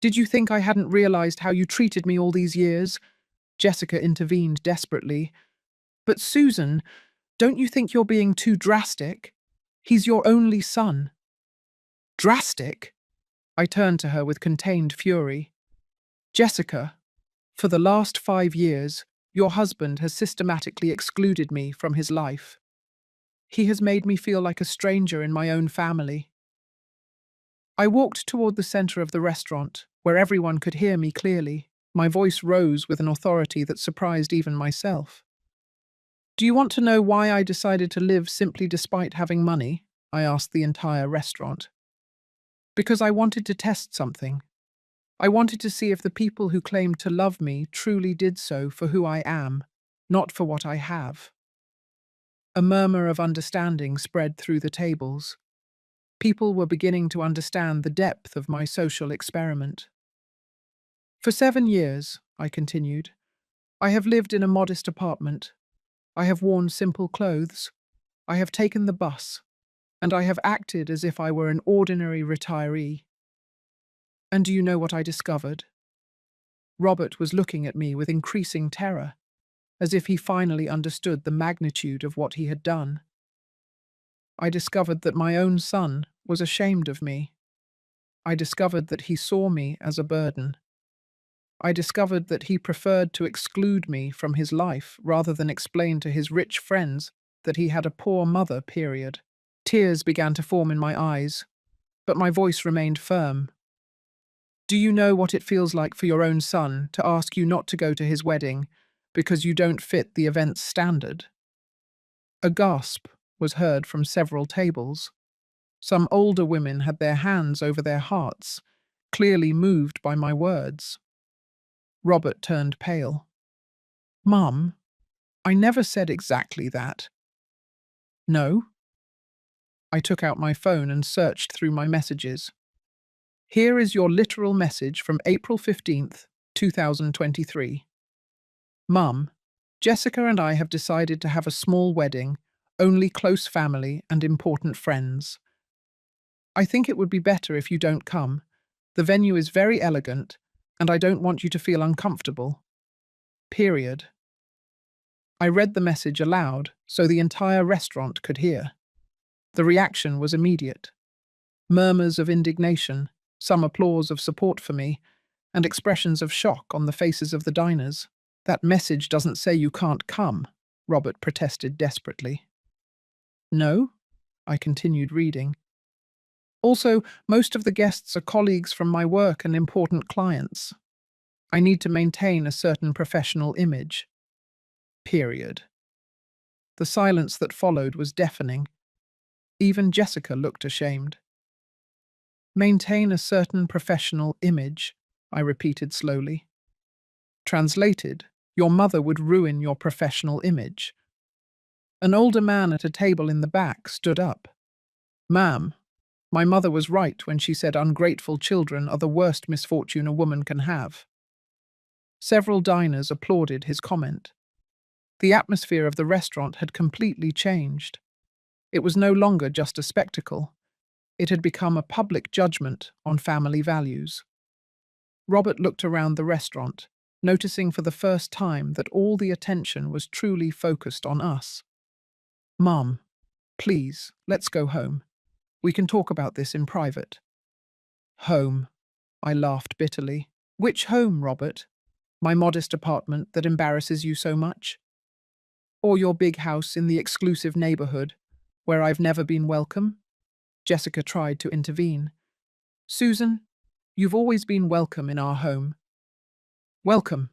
Did you think I hadn't realized how you treated me all these years? Jessica intervened desperately. But Susan, don't you think you're being too drastic? He's your only son. Drastic? I turned to her with contained fury. Jessica, for the last 5 years, your husband has systematically excluded me from his life. He has made me feel like a stranger in my own family. I walked toward the center of the restaurant, where everyone could hear me clearly. My voice rose with an authority that surprised even myself. Do you want to know why I decided to live simply despite having money? I asked the entire restaurant. Because I wanted to test something. I wanted to see if the people who claimed to love me truly did so for who I am, not for what I have. A murmur of understanding spread through the tables. People were beginning to understand the depth of my social experiment. For 7 years, I continued, I have lived in a modest apartment. I have worn simple clothes. I have taken the bus, and I have acted as if I were an ordinary retiree. And do you know what I discovered? Robert was looking at me with increasing terror, as if he finally understood the magnitude of what he had done. I discovered that my own son was ashamed of me. I discovered that he saw me as a burden. I discovered that he preferred to exclude me from his life rather than explain to his rich friends that he had a poor mother, period. Tears began to form in my eyes, but my voice remained firm. Do you know what it feels like for your own son to ask you not to go to his wedding because you don't fit the event's standard? A gasp was heard from several tables. Some older women had their hands over their hearts, clearly moved by my words. Robert turned pale. Mum, I never said exactly that. No? I took out my phone and searched through my messages. Here is your literal message from April 15th, 2023. Mum, Jessica and I have decided to have a small wedding, only close family and important friends. I think it would be better if you don't come. The venue is very elegant, and I don't want you to feel uncomfortable. Period. I read the message aloud so the entire restaurant could hear. The reaction was immediate. Murmurs of indignation, some applause of support for me, and expressions of shock on the faces of the diners. That message doesn't say you can't come, Robert protested desperately. No? I continued reading. Also, most of the guests are colleagues from my work and important clients. I need to maintain a certain professional image. Period. The silence that followed was deafening. Even Jessica looked ashamed. Maintain a certain professional image, I repeated slowly. Translated, your mother would ruin your professional image. An older man at a table in the back stood up. Ma'am, my mother was right when she said ungrateful children are the worst misfortune a woman can have. Several diners applauded his comment. The atmosphere of the restaurant had completely changed. It was no longer just a spectacle. It had become a public judgment on family values. Robert looked around the restaurant, noticing for the first time that all the attention was truly focused on us. Mum, please, let's go home. We can talk about this in private. Home. I laughed bitterly. Which home, Robert? My modest apartment that embarrasses you so much? Or your big house in the exclusive neighborhood, where I've never been welcome? Jessica tried to intervene. Susan, you've always been welcome in our home. Welcome.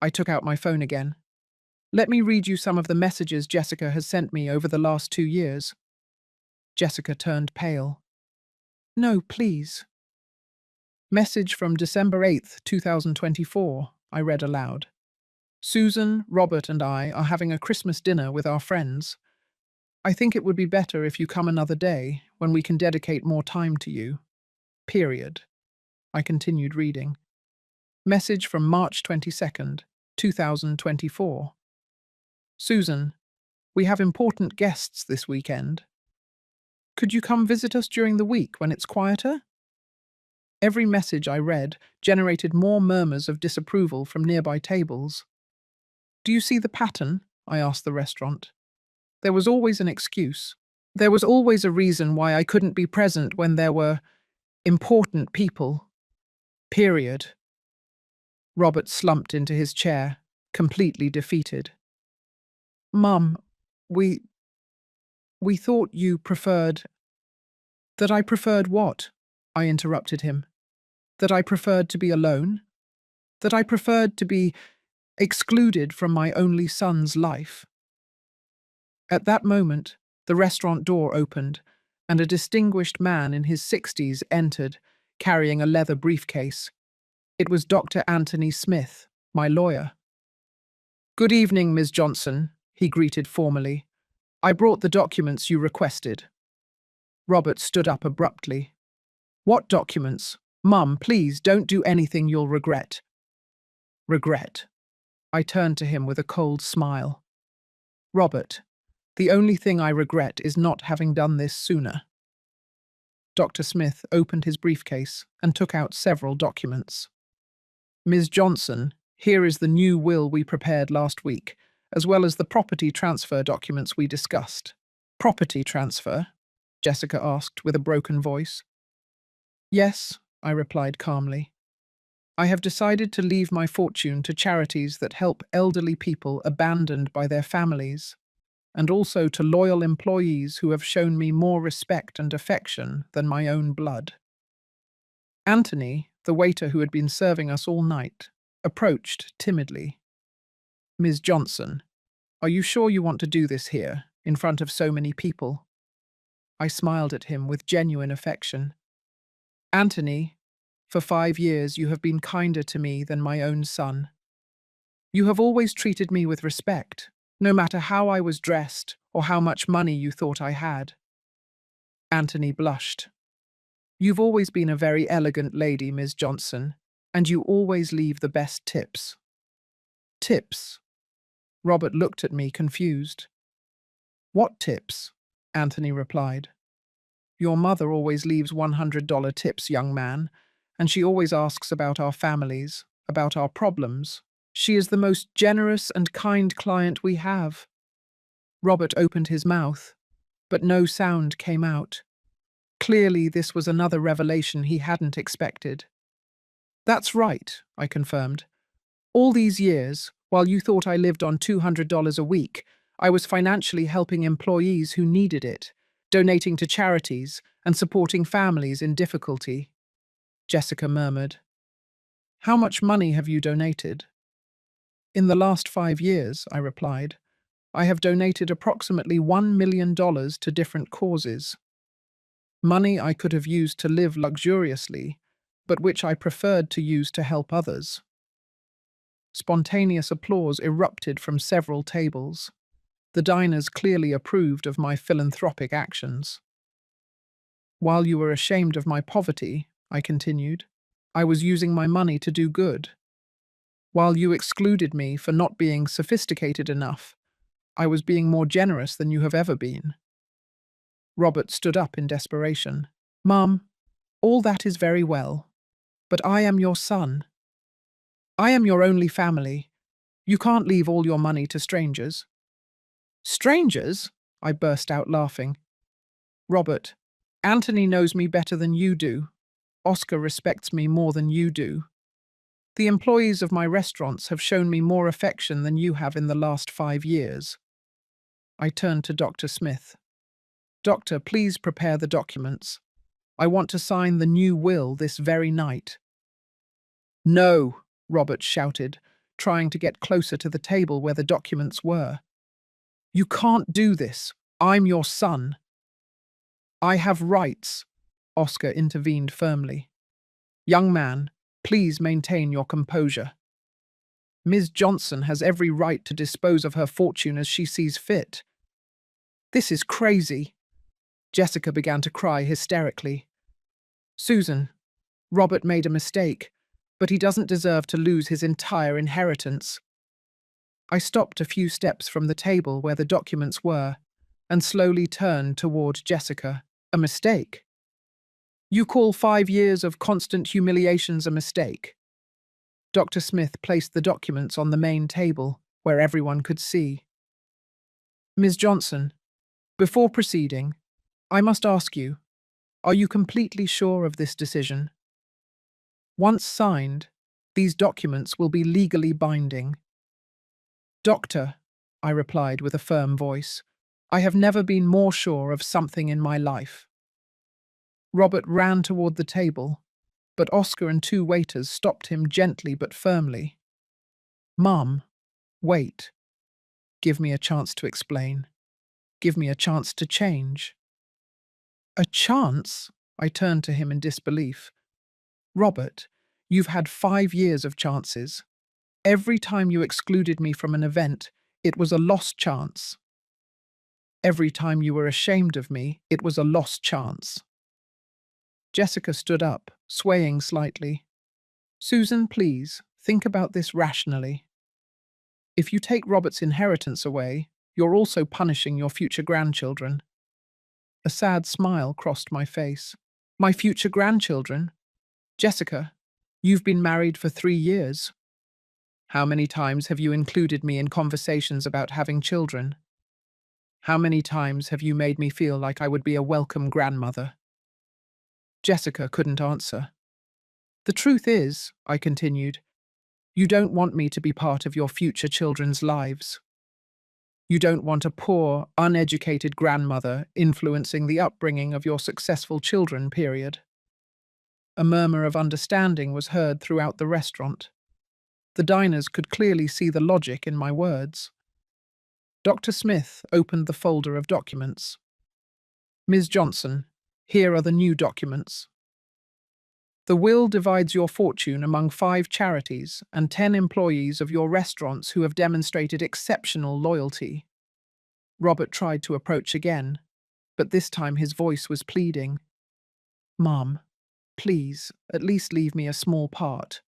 I took out my phone again. Let me read you some of the messages Jessica has sent me over the last 2 years. Jessica turned pale. No, please. Message from December 8th, 2024, I read aloud. Susan, Robert and I are having a Christmas dinner with our friends. I think it would be better if you come another day when we can dedicate more time to you. Period. I continued reading. Message from March 22nd, 2024. Susan, we have important guests this weekend. Could you come visit us during the week when it's quieter? Every message I read generated more murmurs of disapproval from nearby tables. Do you see the pattern? I asked the restaurant. There was always an excuse. There was always a reason why I couldn't be present when there were important people. Period. Robert slumped into his chair, completely defeated. Mum, we thought you preferred… That I preferred what? I interrupted him. That I preferred to be alone? That I preferred to be excluded from my only son's life? At that moment, the restaurant door opened, and a distinguished man in his 60s entered, carrying a leather briefcase. It was Dr. Anthony Smith, my lawyer. Good evening, Ms. Johnson, he greeted formally. I brought the documents you requested. Robert stood up abruptly. What documents? Mum, please don't do anything you'll regret. Regret. I turned to him with a cold smile. Robert, the only thing I regret is not having done this sooner. Dr. Smith opened his briefcase and took out several documents. Ms. Johnson, here is the new will we prepared last week, as well as the property transfer documents we discussed. Property transfer? Jessica asked with a broken voice. Yes, I replied calmly. I have decided to leave my fortune to charities that help elderly people abandoned by their families, and also to loyal employees who have shown me more respect and affection than my own blood. Anthony, the waiter who had been serving us all night, approached timidly. Ms. Johnson, are you sure you want to do this here, in front of so many people? I smiled at him with genuine affection. Anthony, for 5 years you have been kinder to me than my own son. You have always treated me with respect, no matter how I was dressed or how much money you thought I had. Anthony blushed. You've always been a very elegant lady, Ms. Johnson, and you always leave the best tips. Tips? Robert looked at me confused. What tips? Anthony replied. Your mother always leaves $100 tips, young man, and she always asks about our families, about our problems. She is the most generous and kind client we have. Robert opened his mouth, but no sound came out. Clearly, this was another revelation he hadn't expected. That's right, I confirmed. All these years, while you thought I lived on $200 a week, I was financially helping employees who needed it, donating to charities and supporting families in difficulty. Jessica murmured. How much money have you donated? In the last 5 years, I replied, I have donated approximately $1 million to different causes. Money I could have used to live luxuriously, but which I preferred to use to help others. Spontaneous applause erupted from several tables. The diners clearly approved of my philanthropic actions. While you were ashamed of my poverty, I continued, I was using my money to do good. While you excluded me for not being sophisticated enough, I was being more generous than you have ever been. Robert stood up in desperation. Mum, all that is very well, but I am your son. I am your only family. You can't leave all your money to strangers. Strangers? I burst out laughing. Robert, Anthony knows me better than you do. Oscar respects me more than you do. The employees of my restaurants have shown me more affection than you have in the last 5 years. I turned to Dr. Smith. Doctor, please prepare the documents. I want to sign the new will this very night. No, Robert shouted, trying to get closer to the table where the documents were. You can't do this. I'm your son. I have rights, Oscar intervened firmly. Young man, please maintain your composure. Ms. Johnson has every right to dispose of her fortune as she sees fit. This is crazy. Jessica began to cry hysterically. Susan, Robert made a mistake, but he doesn't deserve to lose his entire inheritance. I stopped a few steps from the table where the documents were and slowly turned toward Jessica. A mistake? You call 5 years of constant humiliations a mistake? Dr. Smith placed the documents on the main table, where everyone could see. Ms. Johnson, before proceeding, I must ask you, are you completely sure of this decision? Once signed, these documents will be legally binding. Doctor, I replied with a firm voice, I have never been more sure of something in my life. Robert ran toward the table, but Oscar and 2 waiters stopped him gently but firmly. Mum, wait. Give me a chance to explain. Give me a chance to change. A chance? I turned to him in disbelief. Robert, you've had 5 years of chances. Every time you excluded me from an event, it was a lost chance. Every time you were ashamed of me, it was a lost chance. Jessica stood up, swaying slightly. Susan, please, think about this rationally. If you take Robert's inheritance away, you're also punishing your future grandchildren. A sad smile crossed my face. My future grandchildren? Jessica, you've been married for 3 years. How many times have you included me in conversations about having children? How many times have you made me feel like I would be a welcome grandmother? Jessica couldn't answer. The truth is, I continued, you don't want me to be part of your future children's lives. You don't want a poor, uneducated grandmother influencing the upbringing of your successful children, period. A murmur of understanding was heard throughout the restaurant. The diners could clearly see the logic in my words. Dr. Smith opened the folder of documents. Ms. Johnson, here are the new documents. The will divides your fortune among 5 charities and 10 employees of your restaurants who have demonstrated exceptional loyalty. Robert tried to approach again, but this time his voice was pleading. Mom, please, at least leave me a small part.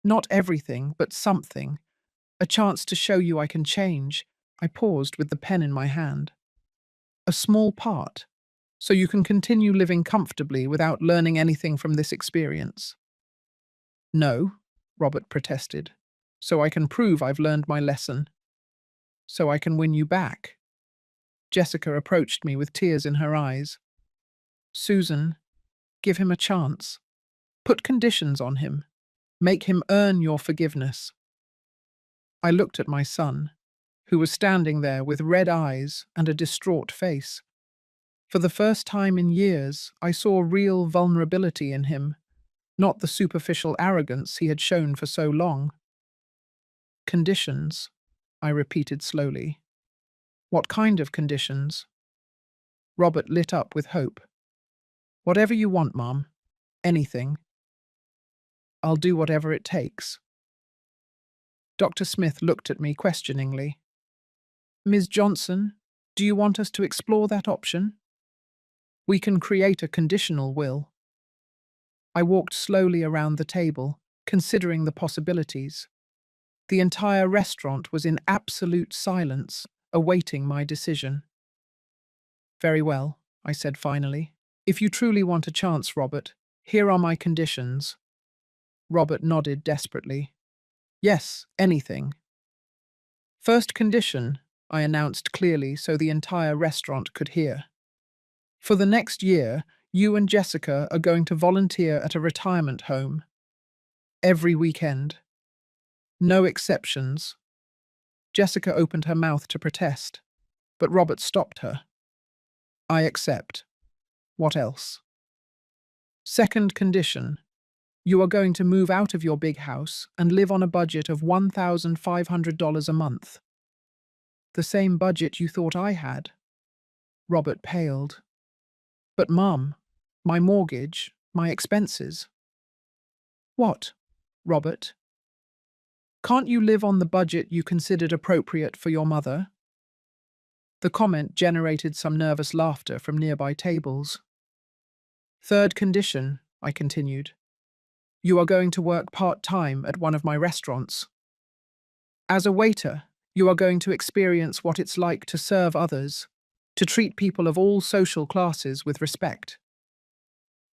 Not everything, but something. A chance to show you I can change. I paused with the pen in my hand. A small part, so you can continue living comfortably without learning anything from this experience. No, Robert protested. so I can prove I've learned my lesson, so I can win you back. Jessica approached me with tears in her eyes. Susan, give him a chance. Put conditions on him. Make him earn your forgiveness. I looked at my son, who was standing there with red eyes and a distraught face. For the first time in years, I saw real vulnerability in him, not the superficial arrogance he had shown for so long. Conditions, I repeated slowly. What kind of conditions? Robert lit up with hope. Whatever you want, Mom. Anything. I'll do whatever it takes. Dr. Smith looked at me questioningly. Ms. Johnson, do you want us to explore that option? We can create a conditional will. I walked slowly around the table, considering the possibilities. The entire restaurant was in absolute silence, awaiting my decision. Very well, I said finally. If you truly want a chance, Robert, here are my conditions. Robert nodded desperately. Yes, anything. First condition, I announced clearly so the entire restaurant could hear. For the next year, you and Jessica are going to volunteer at a retirement home. Every weekend. No exceptions. Jessica opened her mouth to protest, but Robert stopped her. I accept. What else? Second condition. You are going to move out of your big house and live on a budget of $1,500 a month. The same budget you thought I had. Robert paled. But Mum, my mortgage, my expenses. What, Robert? Can't you live on the budget you considered appropriate for your mother? The comment generated some nervous laughter from nearby tables. Third condition, I continued. You are going to work part-time at one of my restaurants. As a waiter, you are going to experience what it's like to serve others, to treat people of all social classes with respect.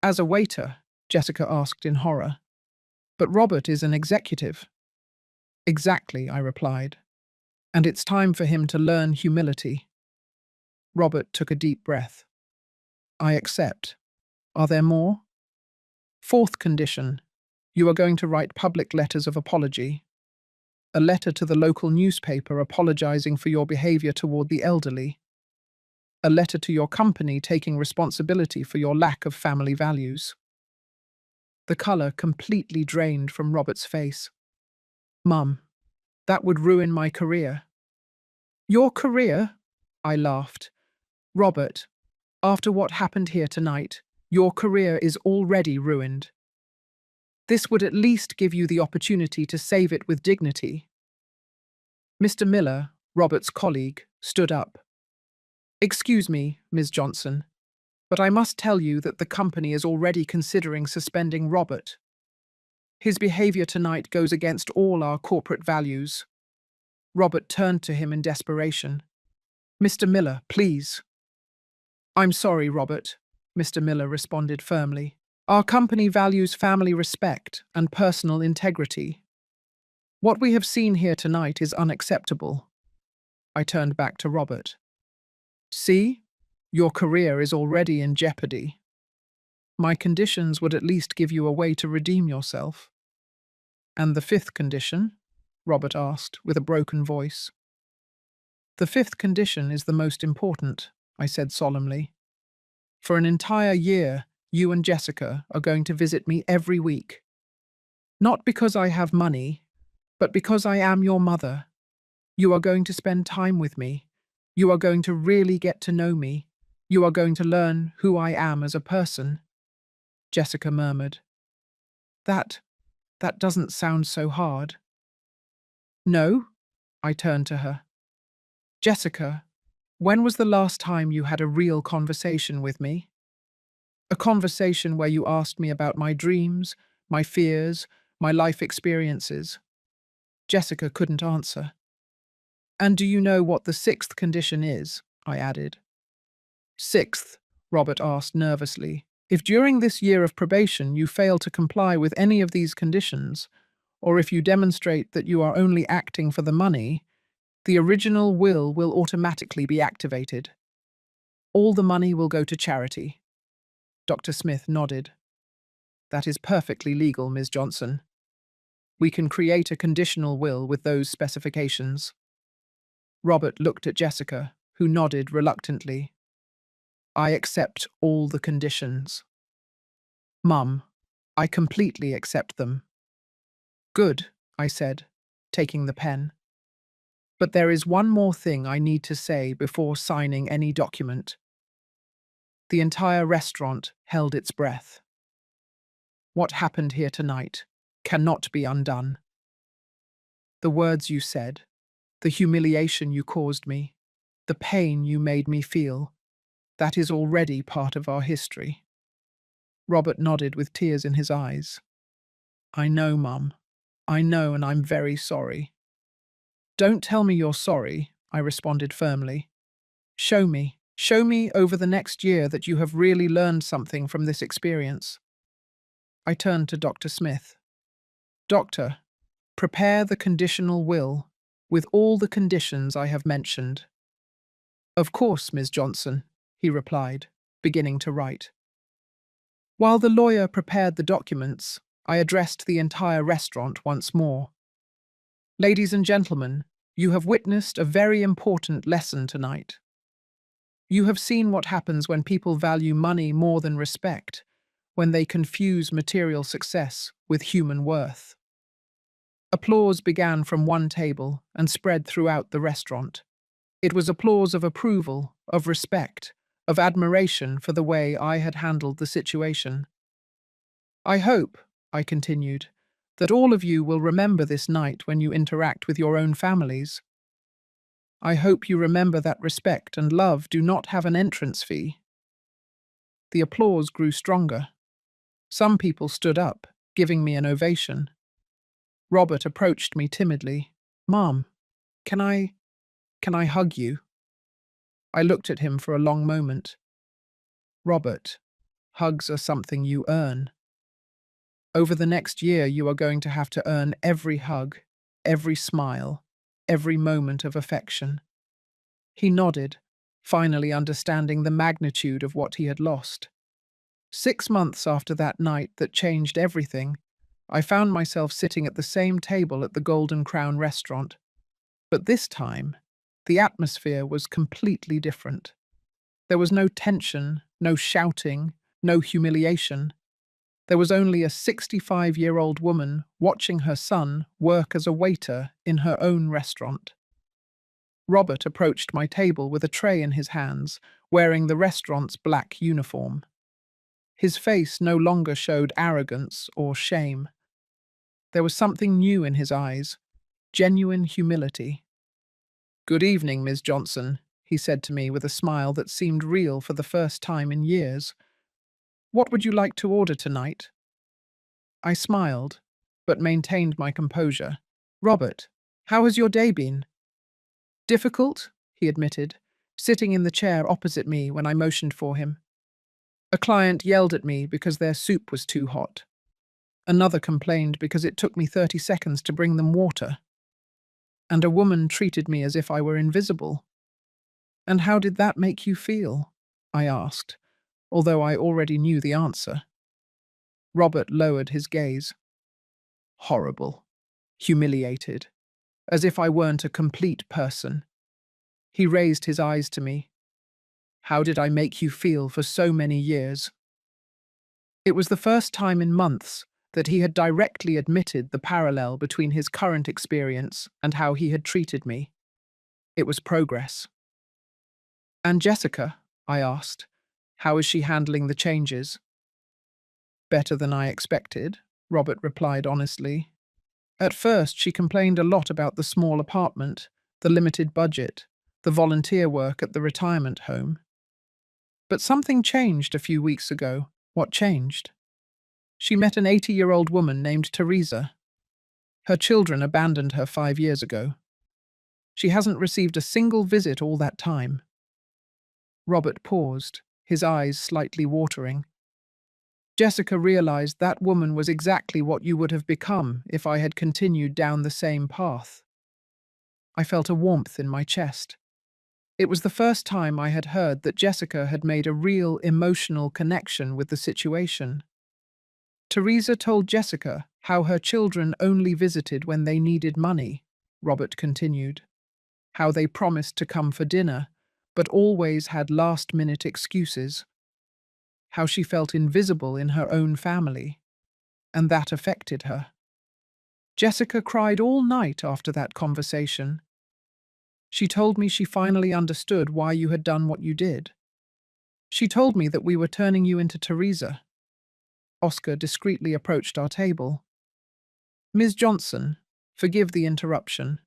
As a waiter, Jessica asked in horror. But Robert is an executive. Exactly, I replied. And it's time for him to learn humility. Robert took a deep breath. I accept. Are there more? Fourth condition. You are going to write public letters of apology. A letter to the local newspaper apologizing for your behavior toward the elderly. A letter to your company taking responsibility for your lack of family values. The color completely drained from Robert's face. Mum, that would ruin my career. Your career? I laughed. Robert, after what happened here tonight, your career is already ruined. This would at least give you the opportunity to save it with dignity. Mr. Miller, Robert's colleague, stood up. Excuse me, Ms. Johnson, but I must tell you that the company is already considering suspending Robert. His behavior tonight goes against all our corporate values. Robert turned to him in desperation. Mr. Miller, please. I'm sorry, Robert, Mr. Miller responded firmly. Our company values family respect and personal integrity. What we have seen here tonight is unacceptable. I turned back to Robert. See, your career is already in jeopardy. My conditions would at least give you a way to redeem yourself. And the fifth condition? Robert asked with a broken voice. The fifth condition is the most important, I said solemnly. For an entire year, you and Jessica are going to visit me every week. Not because I have money, but because I am your mother. You are going to spend time with me. You are going to really get to know me. You are going to learn who I am as a person. Jessica murmured. That doesn't sound so hard. No, I turned to her. Jessica, when was the last time you had a real conversation with me? A conversation where you asked me about my dreams, my fears, my life experiences. Jessica couldn't answer. And do you know what the sixth condition is? I added. Sixth, Robert asked nervously. If during this year of probation you fail to comply with any of these conditions, or if you demonstrate that you are only acting for the money, the original will automatically be activated. All the money will go to charity. Dr. Smith nodded. That is perfectly legal, Ms. Johnson. We can create a conditional will with those specifications. Robert looked at Jessica, who nodded reluctantly. I accept all the conditions. Mum, I completely accept them. Good, I said, taking the pen. But there is one more thing I need to say before signing any document. The entire restaurant held its breath. What happened here tonight cannot be undone. The words you said, the humiliation you caused me, the pain you made me feel, that is already part of our history. Robert nodded with tears in his eyes. I know, Mum. I know, and I'm very sorry. Don't tell me you're sorry, I responded firmly. Show me. Show me over the next year that you have really learned something from this experience. I turned to Dr. Smith. Doctor, prepare the conditional will with all the conditions I have mentioned. Of course, Ms. Johnson, he replied, beginning to write. While the lawyer prepared the documents, I addressed the entire restaurant once more. Ladies and gentlemen, you have witnessed a very important lesson tonight. You have seen what happens when people value money more than respect, when they confuse material success with human worth. Applause began from one table and spread throughout the restaurant. It was applause of approval, of respect, of admiration for the way I had handled the situation. I hope, I continued, that all of you will remember this night when you interact with your own families. I hope you remember that respect and love do not have an entrance fee. The applause grew stronger. Some people stood up, giving me an ovation. Robert approached me timidly. Mom, can I hug you? I looked at him for a long moment. Robert, hugs are something you earn. Over the next year, you are going to have to earn every hug, every smile, every moment of affection. He nodded, finally understanding the magnitude of what he had lost. 6 months after that night that changed everything, I found myself sitting at the same table at the Golden Crown restaurant. But this time, the atmosphere was completely different. There was no tension, no shouting, no humiliation. There was only a 65-year-old woman watching her son work as a waiter in her own restaurant. Robert approached my table with a tray in his hands, wearing the restaurant's black uniform. His face no longer showed arrogance or shame. There was something new in his eyes, genuine humility. Good evening, Ms. Johnson, he said to me with a smile that seemed real for the first time in years. What would you like to order tonight? I smiled, but maintained my composure. Robert, how has your day been? Difficult, he admitted, sitting in the chair opposite me when I motioned for him. A client yelled at me because their soup was too hot. Another complained because it took me 30 seconds to bring them water. And a woman treated me as if I were invisible. And how did that make you feel? I asked, although I already knew the answer. Robert lowered his gaze. Horrible. Humiliated. As if I weren't a complete person. He raised his eyes to me. How did I make you feel for so many years? It was the first time in months that he had directly admitted the parallel between his current experience and how he had treated me. It was progress. And Jessica, I asked, how is she handling the changes? Better than I expected, Robert replied honestly. At first, she complained a lot about the small apartment, the limited budget, the volunteer work at the retirement home. But something changed a few weeks ago. What changed? She met an 80-year-old woman named Teresa. Her children abandoned her 5 years ago. She hasn't received a single visit all that time. Robert paused, his eyes slightly watering. Jessica realized that woman was exactly what you would have become if I had continued down the same path. I felt a warmth in my chest. It was the first time I had heard that Jessica had made a real emotional connection with the situation. Teresa told Jessica how her children only visited when they needed money, Robert continued. How they promised to come for dinner, but always had last-minute excuses. How she felt invisible in her own family, and that affected her. Jessica cried all night after that conversation. She told me she finally understood why you had done what you did. She told me that we were turning you into Teresa. Oscar discreetly approached our table. Ms. Johnson, forgive the interruption.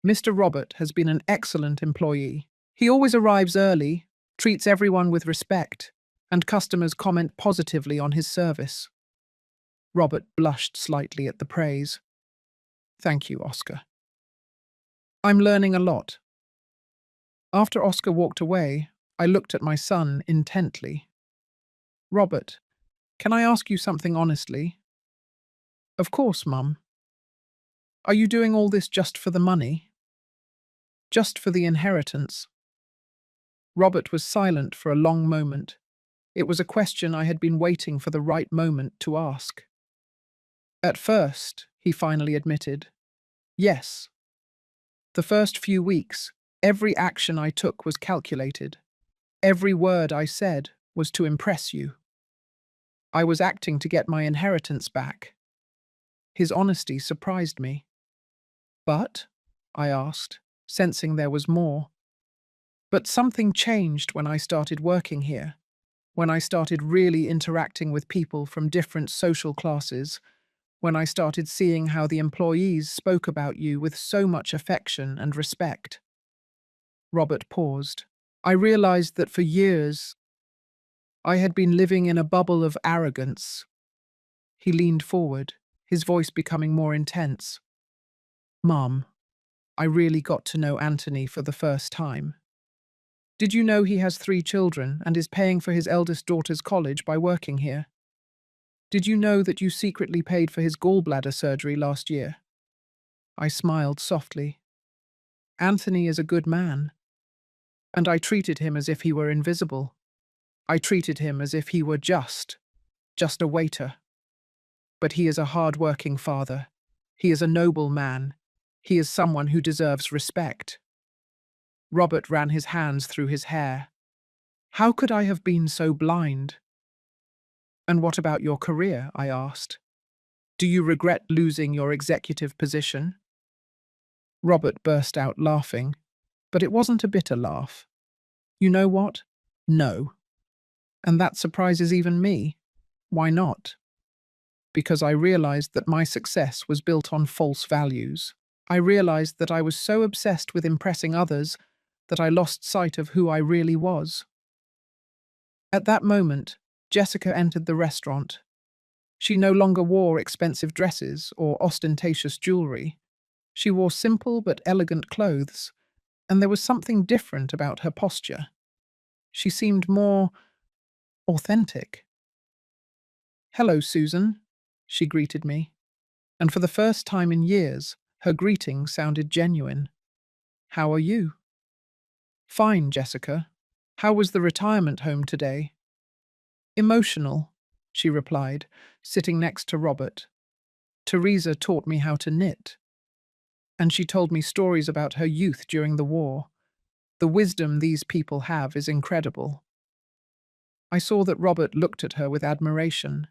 Mr. Robert has been an excellent employee. He always arrives early, treats everyone with respect, and customers comment positively on his service. Robert blushed slightly at the praise. Thank you, Oscar. I'm learning a lot. After Oscar walked away, I looked at my son intently. Robert, can I ask you something honestly? Of course, Mum. Are you doing all this just for the money? Just for the inheritance? Robert was silent for a long moment. It was a question I had been waiting for the right moment to ask. At first, he finally admitted, yes. The first few weeks, every action I took was calculated. Every word I said was to impress you. I was acting to get my inheritance back. His honesty surprised me. But, I asked, sensing there was more. But something changed when I started working here, when I started really interacting with people from different social classes, when I started seeing how the employees spoke about you with so much affection and respect. Robert paused. I realized that for years I had been living in a bubble of arrogance. He leaned forward, his voice becoming more intense. Mom, I really got to know Anthony for the first time. Did you know he has 3 children and is paying for his eldest daughter's college by working here? Did you know that you secretly paid for his gallbladder surgery last year? I smiled softly. Anthony is a good man, and I treated him as if he were invisible. I treated him as if he were just a waiter. But he is a hard-working father. He is a noble man. He is someone who deserves respect. Robert ran his hands through his hair. How could I have been so blind? And what about your career? I asked. Do you regret losing your executive position? Robert burst out laughing, but it wasn't a bitter laugh. You know what? No. And that surprises even me. Why not? Because I realized that my success was built on false values. I realized that I was so obsessed with impressing others that I lost sight of who I really was. At that moment, Jessica entered the restaurant. She no longer wore expensive dresses or ostentatious jewelry. She wore simple but elegant clothes, and there was something different about her posture. She seemed more authentic. Hello, Susan, she greeted me, and for the first time in years, her greeting sounded genuine. How are you? Fine, Jessica. How was the retirement home today? Emotional, she replied, sitting next to Robert. Teresa taught me how to knit, and she told me stories about her youth during the war. The wisdom these people have is incredible. I saw that Robert looked at her with admiration.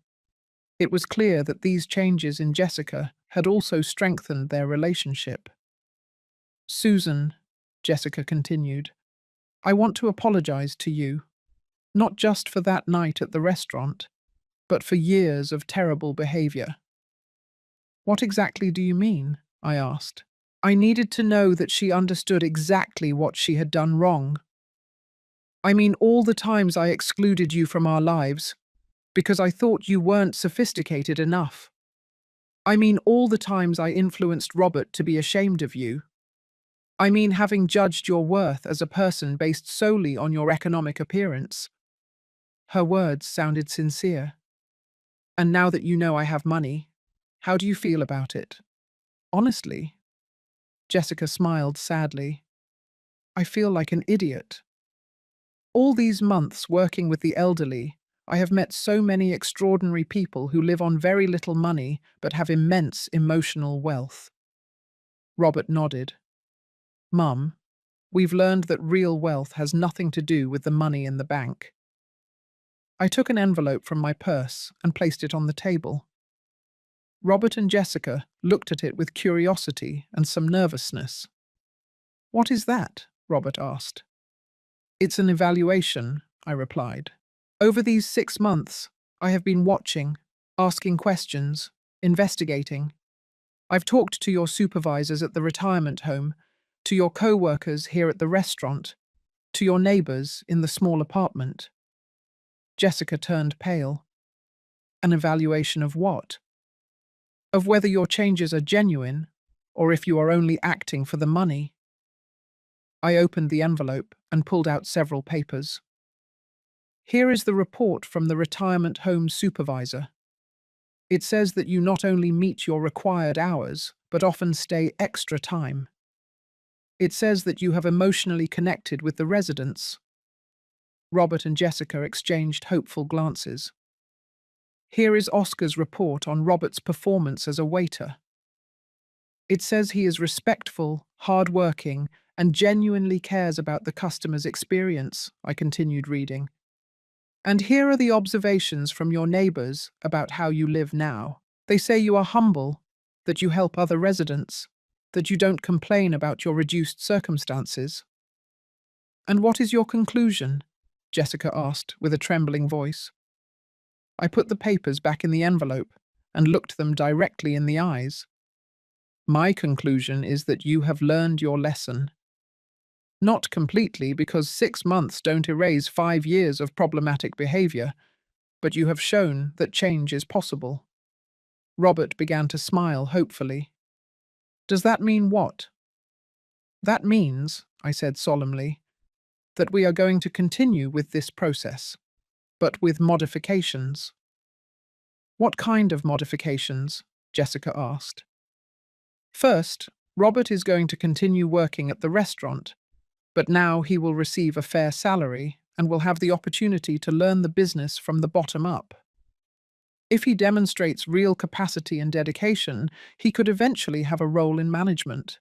It was clear that these changes in Jessica had also strengthened their relationship. Susan, Jessica continued, I want to apologize to you, not just for that night at the restaurant, but for years of terrible behavior. What exactly do you mean? I asked. I needed to know that she understood exactly what she had done wrong. I mean all the times I excluded you from our lives, because I thought you weren't sophisticated enough. I mean all the times I influenced Robert to be ashamed of you. I mean having judged your worth as a person based solely on your economic appearance. Her words sounded sincere. And now that you know I have money, how do you feel about it? Honestly, Jessica smiled sadly. I feel like an idiot. All these months working with the elderly, I have met so many extraordinary people who live on very little money but have immense emotional wealth. Robert nodded. Mum, we've learned that real wealth has nothing to do with the money in the bank. I took an envelope from my purse and placed it on the table. Robert and Jessica looked at it with curiosity and some nervousness. What is that? Robert asked. It's an evaluation, I replied. Over these 6 months, I have been watching, asking questions, investigating. I've talked to your supervisors at the retirement home, to your co-workers here at the restaurant, to your neighbours in the small apartment. Jessica turned pale. An evaluation of what? Of whether your changes are genuine, or if you are only acting for the money. I opened the envelope and pulled out several papers. Here is the report from the retirement home supervisor. It says that you not only meet your required hours, but often stay extra time. It says that you have emotionally connected with the residents. Robert and Jessica exchanged hopeful glances. Here is Oscar's report on Robert's performance as a waiter. It says he is respectful, hard-working, and genuinely cares about the customer's experience, I continued reading. And here are the observations from your neighbours about how you live now. They say you are humble, that you help other residents, that you don't complain about your reduced circumstances. And what is your conclusion? Jessica asked with a trembling voice. I put the papers back in the envelope and looked them directly in the eyes. My conclusion is that you have learned your lesson. Not completely, because 6 months don't erase 5 years of problematic behaviour, but you have shown that change is possible. Robert began to smile hopefully. Does that mean what? That means, I said solemnly, that we are going to continue with this process, but with modifications. What kind of modifications? Jessica asked. First, Robert is going to continue working at the restaurant, but now he will receive a fair salary and will have the opportunity to learn the business from the bottom up. If he demonstrates real capacity and dedication, he could eventually have a role in management.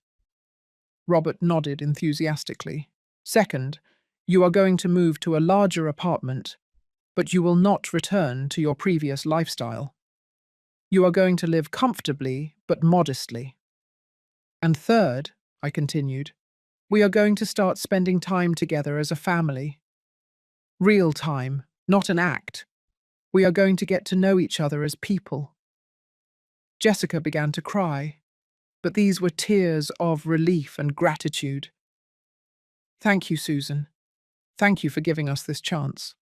Robert nodded enthusiastically. Second, you are going to move to a larger apartment, but you will not return to your previous lifestyle. You are going to live comfortably but modestly. And third, I continued, we are going to start spending time together as a family. Real time, not an act. We are going to get to know each other as people. Jessica began to cry, but these were tears of relief and gratitude. Thank you, Susan. Thank you for giving us this chance.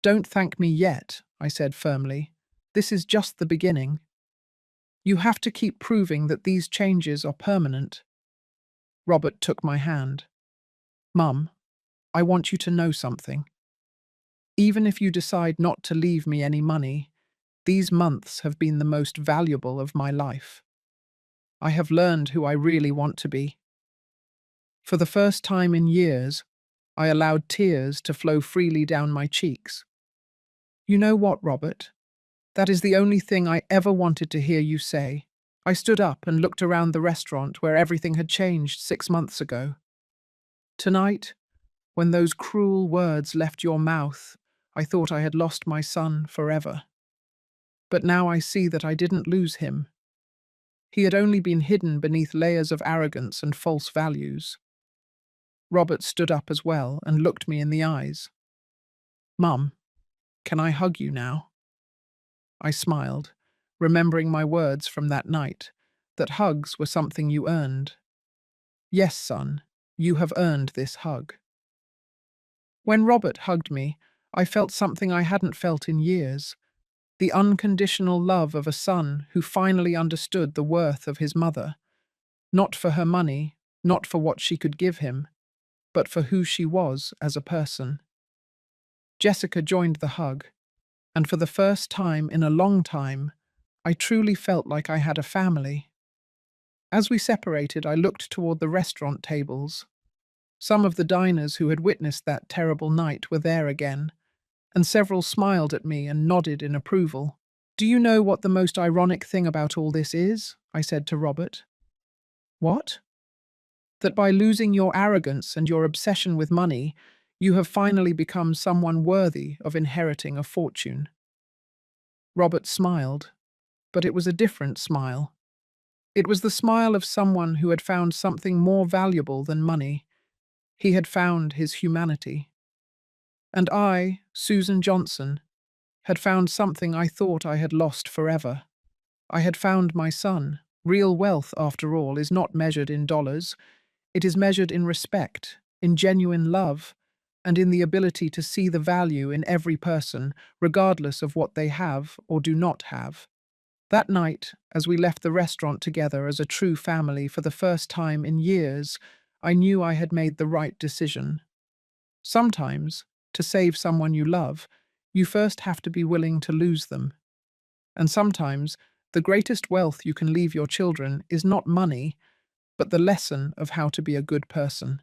Don't thank me yet, I said firmly. This is just the beginning. You have to keep proving that these changes are permanent. Robert took my hand. Mum, I want you to know something. Even if you decide not to leave me any money, these months have been the most valuable of my life. I have learned who I really want to be. For the first time in years, I allowed tears to flow freely down my cheeks. You know what, Robert? That is the only thing I ever wanted to hear you say. I stood up and looked around the restaurant where everything had changed 6 months ago. Tonight, when those cruel words left your mouth, I thought I had lost my son forever. But now I see that I didn't lose him. He had only been hidden beneath layers of arrogance and false values. Robert stood up as well and looked me in the eyes. Mum, can I hug you now? I smiled, remembering my words from that night, that hugs were something you earned. Yes, son, you have earned this hug. When Robert hugged me, I felt something I hadn't felt in years, the unconditional love of a son who finally understood the worth of his mother, not for her money, not for what she could give him, but for who she was as a person. Jessica joined the hug, and for the first time in a long time, I truly felt like I had a family. As we separated, I looked toward the restaurant tables. Some of the diners who had witnessed that terrible night were there again, and several smiled at me and nodded in approval. "Do you know what the most ironic thing about all this is?" I said to Robert. "What?" "That by losing your arrogance and your obsession with money, you have finally become someone worthy of inheriting a fortune." Robert smiled, but it was a different smile. It was the smile of someone who had found something more valuable than money. He had found his humanity. And I, Susan Johnson, had found something I thought I had lost forever. I had found my son. Real wealth, after all, is not measured in dollars. It is measured in respect, in genuine love, and in the ability to see the value in every person, regardless of what they have or do not have. That night, as we left the restaurant together as a true family for the first time in years, I knew I had made the right decision. Sometimes, to save someone you love, you first have to be willing to lose them. And sometimes, the greatest wealth you can leave your children is not money, but the lesson of how to be a good person.